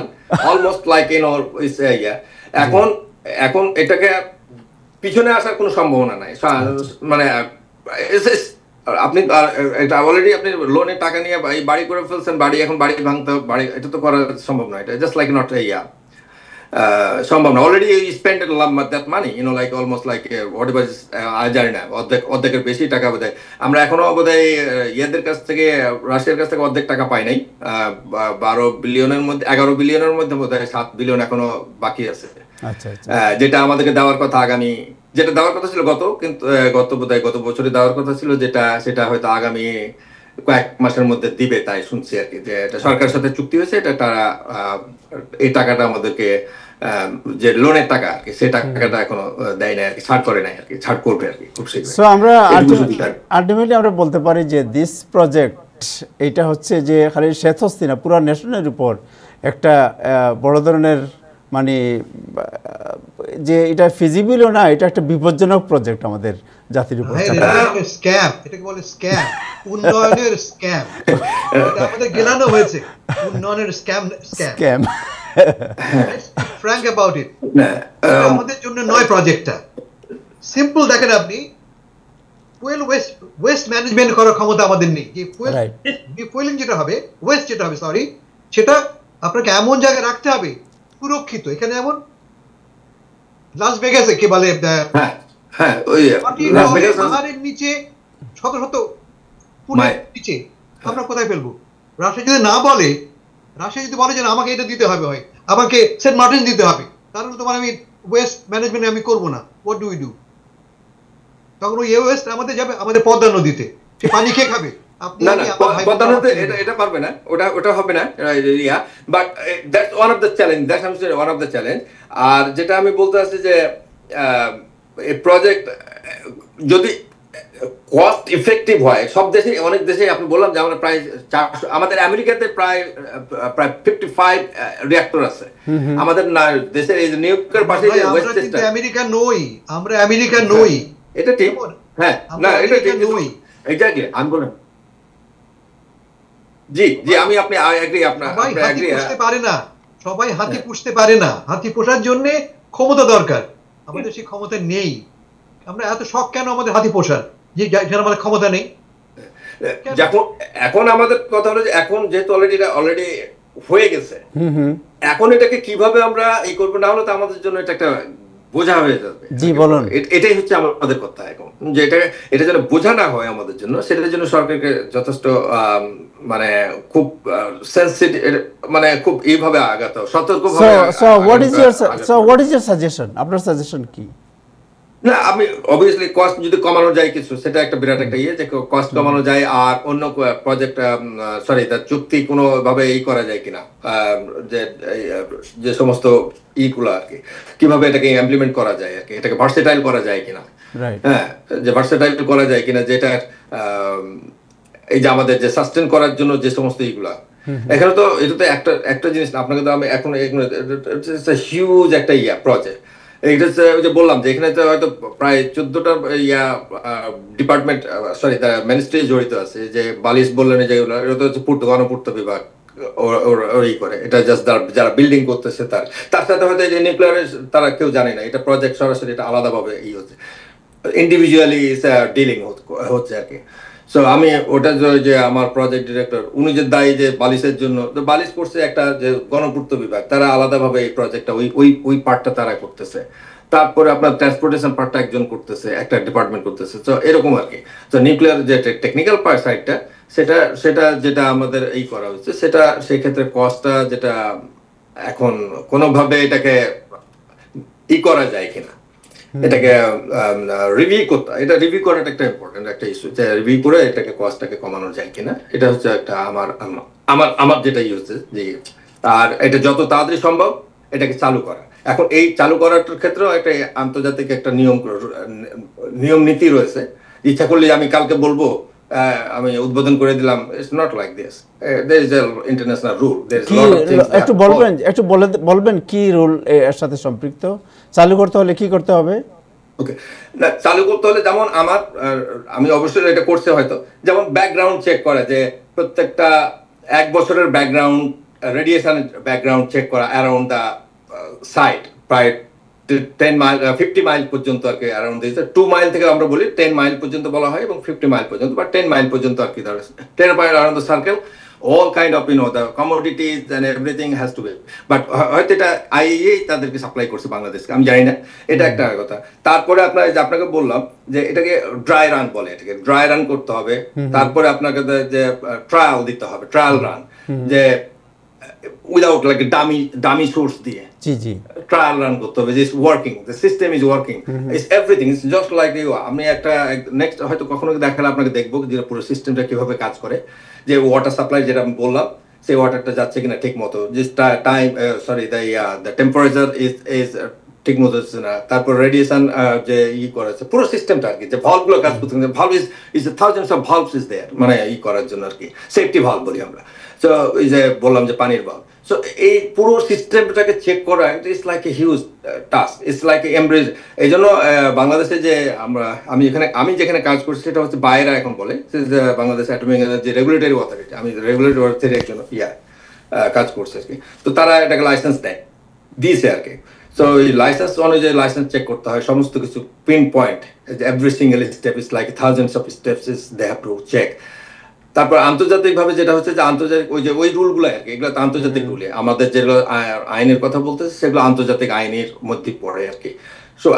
almost like in all ইস এখন এটাকে পিছনে আসার কোনো সম্ভাবনা নাই। মানে আপনি এটা অলরেডি আপনি লোনের টাকা নিয়ে বাড়ি করে ফেলছেন, এখন বাড়ি ভাঙতে, এটা তো করা সম্ভব নয়, এটা জাস্ট লাইক নট সম্ভব না। Already spend that money, like almost like what ever, জানি না অর্ধেকের বেশি টাকা বোধহয় আমরা এখনো বোধহয় ইয়েদের কাছ থেকে, রাশিয়ার কাছ থেকে অর্ধেক টাকা পাই নাই। 11 বিলিয়নের মধ্যে বোধহয় 7 বিলিয়ন এখনো বাকি আছে, যেটা আমাদেরকে দেওয়ার কথা যেটা দেওয়ার কথা ছিল গত বছরে দেওয়ার কথা ছিল, সেটা হয়তো আগামী কয়েক মাসের মধ্যে দিবে তাই শুনছি আর কি, যে এটা সরকারের সাথে চুক্তি হয়েছে, এটা তারা এই টাকাটা আমাদেরকে যে লোনের টাকা আর কি, সেই টাকাটা এখনো দেয় নাই আর কি, ছাড় করে নাই আর কি, ছাড় করবে আর কি খুব শীঘ্রই। সো আমরা আলটিমেটলি আমরা বলতে পারি যে দিস প্রজেক্ট এটা হচ্ছে যে খালি শেষ হচ্ছে না, পুরো নেশনের উপর একটা বড় ধরনের মানে যে এটা ফিজিবলও না, এটা একটা বিপজ্জনক প্রজেক্ট আমাদের জাতির উপর। স্ক্যাম, এটাকে বলে স্ক্যাম, উন্নয়নের স্ক্যাম। এটা আমাদের গেলানো হয়েছে, উন্নয়নের স্ক্যাম। ফ্র্যাঙ্ক অ্যাবাউট ইট, আমাদের জন্য নয় প্রজেক্টটা। সিম্পল দেখেন আপনি, ফুয়েল ওয়েস্ট ম্যানেজমেন্ট করার ক্ষমতা আমাদের নেই। যে ফুয়েলিং যেটা হবে, ওয়েস্ট যেটা হবে সরি, সেটা আপনাকে এমন জায়গায় রাখতে হবে সুরক্ষিত। এখানে এমন লাস ভেগাসে কি বলে, পাহাড়ের নিচে শত শত ফুটের নিচে আমরা কোথায় ফেলবো? রাশিয়া যদি বলে যে আমাকে এটা দিতে হবে, হয় আমাকে সেন্ট মার্টিন দিতে হবে, কারণ তোমার আমি ওয়েস্ট ম্যানেজমেন্ট আমি করবো না, হোয়াট ডু উই ডু? তখন ওই ওয়েস্ট আমাদের যাবে আমাদের পদ্মা নদীতে, সে পানি খেয়ে খাবে। এটা পারবে না, ওটা হবে না, but that's one of the challenge. আর যেটা আমি বলতে চাচ্ছি যে এই প্রজেক্ট যদি কস্ট ইফেক্টিভ হয়, সব দেশে, অনেক দেশে আপনি বললাম যে আমরা প্রায় 400, আমাদের আমেরিকাতে প্রায় 55 রিঅ্যাক্টর আছে আমাদের দেশের, এই নিউ ইয়র্কের পাশে যে ওয়েস্ট টেক্সাস। আমরা আমেরিকা নই, এটা ঠিক, হ্যাঁ না এটা ঠিক নই, এক্স্যাক্টলি আমি বলেন জি আমি আপনি এগ্রি, পুষতে পারে না সবাই, হাতি পুষতে পারে না। হাতি পোষার জন্য ক্ষমতা দরকার, আমাদের সেই ক্ষমতা নেই। আমরা এত শখ কেন আমাদের হাতি পোষার, যে আমাদের ক্ষমতা নেই? এখন আমাদের কথা হলো যে এখন যেহেতু অলরেডি হয়ে গেছে, এখন এটাকে কিভাবে আমরা এই করবো, না হলে তো আমাদের জন্য এটা একটা বোঝা হয়ে যাবে। জি বলুন। এটাই হচ্ছে আমাদের কথা এখন, যে এটা যেন বোঝা না হয় আমাদের জন্য, সেটার জন্য সরকারকে যথেষ্ট মানে খুব সেনসিটিভ, মানে খুব এইভাবে আগাতে হবে, সতর্কভাবে। So what is your suggestion? আপনার সাজেশন কি? না, আমি অবভিয়াসলি কস্ট যদি কমানো যায় কিছু, সেটা একটা বিরাট একটা যে কস্ট কমানো যায়, আর অন্য প্রজেক্ট তার চুক্তি কোনো ভাবে করা যায় কিনা, যে সমস্ত গুলো আর কি, কিভাবে এটাকে ইমপ্লিমেন্ট করা যায় আর কি, এটাকে ভার্সেটাইল করা যায় কিনা, হ্যাঁ, যে ভার্সেটাইল করা যায় কিনা, যেটা এই যে আমাদের যে সাস্টেন করার জন্য যে সমস্ত এইগুলা, এখানে তো এটা তো একটা একটা জিনিস না, আপনাকে তো আমি এখন হিউজ একটা প্রজেক্ট। এটা হচ্ছে ওই যে বললাম যে এখানে হয়তো প্রায় 14টা ডিপার্টমেন্ট, সরি মিনিস্ট্রি জড়িত আছে। যে বালিশ বললেন যেগুলো, এটা তো হচ্ছে গণপূর্ত বিভাগ ওই করে, এটা জাস্ট যারা বিল্ডিং করতেছে তার সাথে হয়তো যে নিউক্লিয়ারের তারা কেউ জানে না, এটা প্রজেক্ট সরাসরি এটা আলাদাভাবে হচ্ছে, ইন্ডিভিজুয়ালি ডিলিং হচ্ছে আর কি। সো আমি ওটা যে আমার প্রজেক্ট ডিরেক্টর উনি যে দায়ী যে বালিশের জন্য, তো বালিশ করছে একটা যে গণপূর্ত বিভাগ, তারা আলাদাভাবে এই প্রজেক্টটা ওই পার্টটা তারা করতেছে। তারপরে আপনার ট্রান্সপোর্টেশন পার্টটা একজন করতেছে, একটা ডিপার্টমেন্ট করতেছে। তো এরকম আর কি। তো নিউক্লিয়ার যে টেকনিক্যাল সাইডটা, সেটা যেটা আমাদের এই করা হচ্ছে, সেটা সেই ক্ষেত্রে কস্টটা যেটা এখন কোনোভাবে এটাকে করা যায় কিনা, এটাকে রিভিউ করতে, এটা রিভিউ করাটা একটা ইম্পর্টেন্ট একটা ইস্যু, যে রিভিউ করে এটাকে কস্টটাকে কমানো যায় কিনা। এটা হচ্ছে একটা আমার যেটা হচ্ছে যে, আর এটা যত তাড়াতাড়ি সম্ভব এটাকে চালু করা। এখন এই চালু করার ক্ষেত্রেও একটা আন্তর্জাতিক একটা নিয়ম নীতি রয়েছে। ইচ্ছা করলে আমি কালকে বলবো আমি উদ্বোধন করে দিলাম, it's not like this, there is a international rule, there is lot of things. একটু বলবেন কি রুল এর সাথে সম্পৃক্ত? চালু করতে হলে কি করতে হবে? ওকে, না চালু করতে হলে যেমন আমি অবশ্যই এটা করছে হয়তো, যেমন ব্যাকগ্রাউন্ড চেক করা, যে প্রত্যেকটা 1 বছরের ব্যাকগ্রাউন্ড রেডিয়েশন ব্যাকগ্রাউন্ড চেক করা অ্যারাউন্ড দ্য সাইট, প্রায় 10 মাইল 50 মাইল পর্যন্ত আর কি, অ্যারাউন্ড দিস 2 মাইল থেকে আমরা বলি 10 মাইল পর্যন্ত বলা হয়, এবং 50 মাইল পর্যন্ত বা 10 মাইল পর্যন্ত আর কি, 10 mile around the circle, all kind of the commodities and everything has to be, but হয়তো এটা আইএইএ তাদেরকে সাপ্লাই করছে বাংলাদেশকে, আমি জানি না, এটা একটা কথা। তারপরে আপনাকে বললাম যে এটাকে ড্রাই রান বলে, এটাকে ড্রাই রান করতে হবে। তারপরে আপনাকে যে ট্রায়াল দিতে হবে, ট্রায়াল রান, যে উইদাউট লাইক ডামি সোর্স দিয়ে ট্রায়াল রান করতে হবে, যে working, the system is working, it's everything, it's just like আমি একটা নেক্সট হয়তো কখনো দেখালে আপনাকে দেখবো যে পুরো সিস্টেমটা কিভাবে কাজ করে, যে ওয়াটার সাপ্লাই যেটা আমি বললাম, সেই ওয়াটারটা যাচ্ছে কিনা ঠিক মতো, যে টাইম দ্য টেম্পারেচার ইজ ঠিক মতো হচ্ছে না, তারপর রেডিয়েশন যে করেছে পুরো সিস্টেমটা আর কি, যে ভালভগুলো কাজ করতে, valve is thousands of valves is there, মানে করার জন্য আর কি, সেফটি ভালভ বলি আমরা। সো এই যে বললাম যে পানির ভালভ, সো এই পুরো সিস্টেমটাকে চেক করা it's like a huge task, it's like a embrace. এই জন্য বাংলাদেশে যে আমি যেখানে কাজ করছি সেটা হচ্ছে বাইরা এখন বলে Bangladesh atomic energy regulatory authority, আমি রেগুলেটরি অথরিটির একজন কাজ করছি আর কি। তো তারা এটাকে লাইসেন্স দিয়েছে আর কি। সো এই লাইসেন্স অনুযায়ী লাইসেন্স চেক করতে হয় সমস্ত কিছু, pin point, every single step is like thousands of steps is they have to check. তারপর আন্তর্জাতিকভাবে যেটা হচ্ছে যে আন্তর্জাতিক ওই রুলগুলো আর কি, এগুলো তো আন্তর্জাতিক রুলে, আমাদের যেগুলো আইনের কথা বলতেছে সেগুলো আন্তর্জাতিক আইনের মধ্যে পড়ে আর কি। সো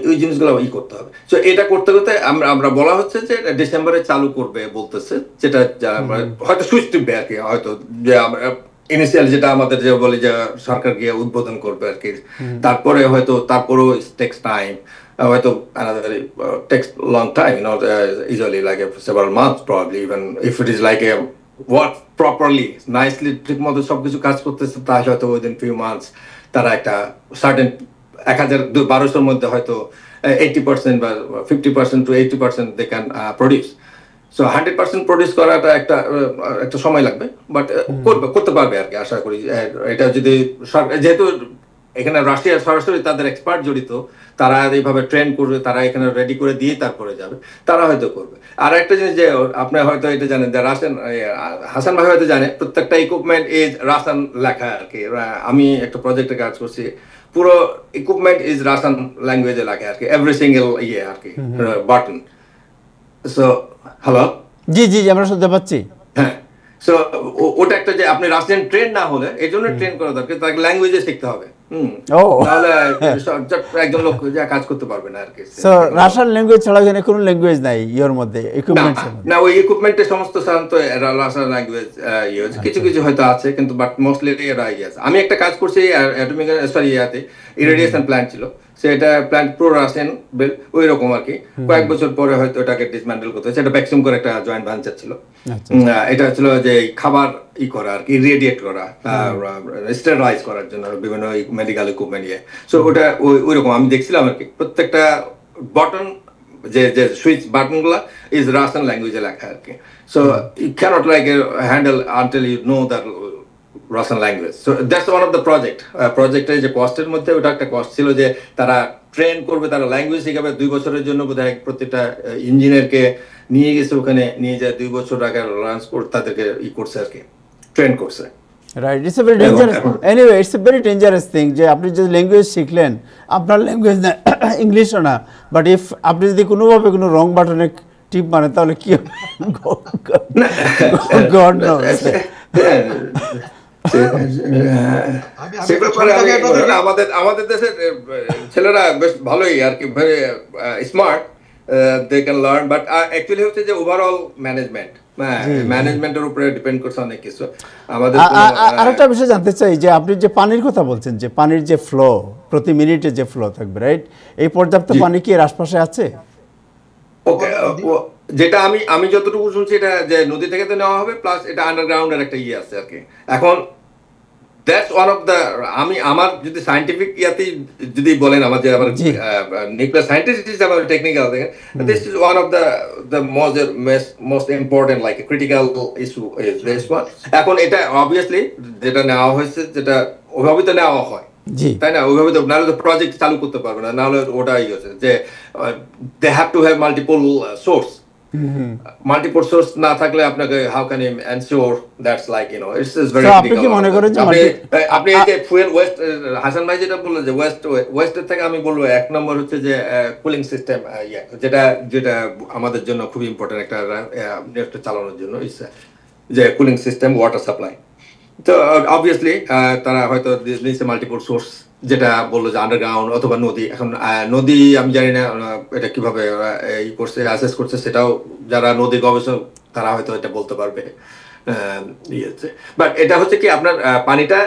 ওই জিনিসগুলো করতে হবে। সো এটা করতে করতে আমরা বলা হচ্ছে যে ডিসেম্বরে চালু করবে বলতেছে, যেটা হয়তো সুইচ টিপবে আর কি, হয়তো যে আমরা ইনিশিয়াল যেটা আমাদের যে বলি যে সরকার গিয়ে উদ্বোধন করবে আর কি। তারপরে হয়তো তারপরেও টেক্স টাইম, হয়তো another takes long time, usually like several months probably, even if it is like a work properly, nicely, ঠিক মতো সবকিছু কাজ করতেছে, তাহলে হয়তো within few months তারা একটা certain 1200 মধ্যে হয়তো 80% বা 50% to 80% they can produce. So 100% produce করাটা একটা সময় লাগবে, বাট করতে পারবে আর কি, আশা করি। এটা যদি যেহেতু এখানে রাশিয়া সরাসরি তাদের এক্সপার্ট জড়িত, তারা এইভাবে ট্রেন করবে, তারা এখানে রেডি করে দিয়ে তারপরে যাবে, তারা হয়তো করবে। আর একটা জিনিস যে আপনি হয়তো এটা জানেন, যে হাসান ভাই হয়তো জানে, প্রত্যেকটা ইকুইপমেন্ট ইজ রাসান লেখা আর কি। আমি একটা প্রজেক্টে কাজ করছি, পুরো ইকুইপমেন্ট ইজ রাসান ল্যাঙ্গুয়েজে লেখা আর কি, এভরি সিঙ্গেল আর কি বাটন। সো হ্যালো, জি আমরা শুনতে পাচ্ছি। হ্যাঁ, সো ওটা একটা যে আপনি রাশিয়ান ট্রেন না হলে, এই জন্য ট্রেন করা দরকার, তাকে ল্যাঙ্গুয়েজে শিখতে হবে। তাহলে একজন লোক যা কাজ করতে পারবে না আর কি। সো রাশিয়ান ল্যাঙ্গুয়েজ ছাড়া এখানে কোনো ল্যাঙ্গুয়েজ নাই এর মধ্যে, ইকুইপমেন্টস না, ওই ইকুইপমেন্টের সমস্ত সাধারণত রাশিয়ান ল্যাঙ্গুয়েজ কিছু কিছু হয়তো আছে, কিন্তু বাট মোস্টলি এরা আছে। আমি একটা কাজ করছি অ্যাটমিক ইরেডিয়েশন প্ল্যান্ট ছিল, সেটা প্ল্যান্ট প্রো রাশিয়ান ওই রকম আর কি। কয়েক বছর পরে হয়তো এটাকে ডিসম্যান্ডেল করতে হয়েছে, এটা ভ্যাকুম করে একটা জয়েন্ট ভেঞ্চার ছিল। এটা ছিল যে খাবার করা আর কি, রেডিয়েট করা, স্টেরাইজ করার জন্য বিভিন্ন মেডিকেল ইকুইপমেন্ট সো ওটা ওই রকম আমি দেখছিলাম আর কি। প্রত্যেকটা বটন যে যে সুইচ বাটনগুলো ইজ রাশিয়ান ল্যাঙ্গুয়েজে লেখা আর কি। So you can't like handle until you know that Russian language. So that's one of the প্রজেক্টের যে কস্টের মধ্যে ওটা একটা কস্ট ছিল যে তারা ট্রেন করবে, তারা ল্যাঙ্গুয়েজ শিখাবে 2 বছরের জন্য বোধহয় প্রত্যেকটা ইঞ্জিনিয়ারকে নিয়ে গেছে ওখানে, নিয়ে যায় 2 বছর আগে লাঞ্চ করে তাদেরকে করছে আর কি, ট্রেন করছে। Right, it's a very dangerous, anyway it's a very dangerous thing যে আপনি যদি ল্যাঙ্গুয়েজ শিখলেন, আপনার ল্যাঙ্গুয়েজ না ইংলিশও না, বাট ইফ আপনি যদি কোনোভাবে কোনো রং বাটনে টিপ মারেন তাহলে কি হবে? God knows. আমাদের দেশের ছেলেরা বেশ ভালোই আর কি, smart, they can learn, but actually হচ্ছে যে ওভারঅল ম্যানেজমেন্টের উপরে ডিপেন্ড করছে অনেক কিছু। আমাদের আরেকটা বিষয় জানতে চাই যে আপনি যে পানির কথা বলছেন, যে পানির যে ফ্লো, প্রতি মিনিটে যে ফ্লো থাকবে, রাইট, এই পর্যাপ্ত পানি কি এর আশপাশে আছে? ওকে, যেটা আমি যতটুকু শুনছি এটা যে নদী থেকে তো নেওয়া হবে, প্লাস এটা আন্ডারগ্রাউন্ডের একটা ইয়ে আছে আর কি। এখন দ্যাটস ওয়ান অফ দ্য, আমার যদি সায়েন্টিফিক ইয়াতেই যদি বলেন, আমার যে আবার নিউক্লিয়ার সায়েন্টিস্ট হিসেবে টেকনিক্যাল দেখেন, this is one of the most important like critical issue is this one. এখন এটা অবভিয়াসলি যেটা নেওয়া হয়েছে, যেটা ওইভাবে তো নেওয়া হয়, তাই না? ওইভাবে তো নাহলে তো প্রজেক্ট চালু করতে পারবে না, নাহলে ওটাই হচ্ছে যে they have to have multiple source. Multiple source না থাকলে আপনাকে how can you ensure that's like you know it's very আপনি কি মনে করেন যে আপনি এই যে ফুয়েল ওয়েস্ট, হাসান ভাই যেটা বললেন যে ওয়েস্টের থেকে আমি বলবো 1 নম্বর হচ্ছে যে কুলিং সিস্টেম, যেটা আমাদের জন্য খুব ইম্পর্টেন্ট একটা নেটটা চালানোর জন্য, যে কুলিং সিস্টেম, ওয়াটার সাপ্লাই। তো অবভিয়াসলি তারা হয়তো দিয়েছে মাল্টিপল সোর্স, যেটা বললো যে আন্ডারগ্রাউন্ড অথবা নদী। এখন নদী আমি জানি না এটা কিভাবে এই করছে, অ্যাসেস করছে, সেটাও যারা নদী গবেষক তারা হয়তো এটা বলতে পারবে। বাট এটা হচ্ছে কি আপনার পানিটা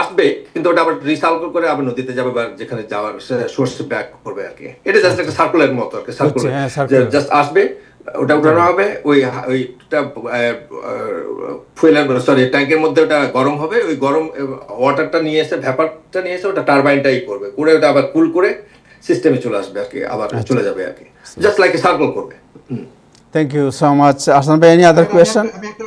আসবে, কিন্তু ওটা আবার রিসাইকেল করে আবার নদীতে যাবে বা যেখানে যাওয়ার সোর্সে ব্যাক করবে আর কি। এটা জাস্ট একটা সার্কুলার মতো আর কি, সার্কুলার জাস্ট আসবে, ওটা উঠানো হবে, ওইটা ফুয়েলের সরি ট্যাঙ্কের মধ্যে ওটা গরম হবে, ওই গরম ওয়াটারটা নিয়ে এসে, ভ্যাপারটা নিয়ে এসে ওটা টারবাইনটাই করবে, করে ওটা আবার কুল করে সিস্টেমে চলে আসবে আর কি, আবার চলে যাবে আর কি, জাস্ট লাইক এ সার্কেল করবে। Thank you so much. Ahsan ভাই, এনি আদার কোয়েশ্চেন? আমি একটা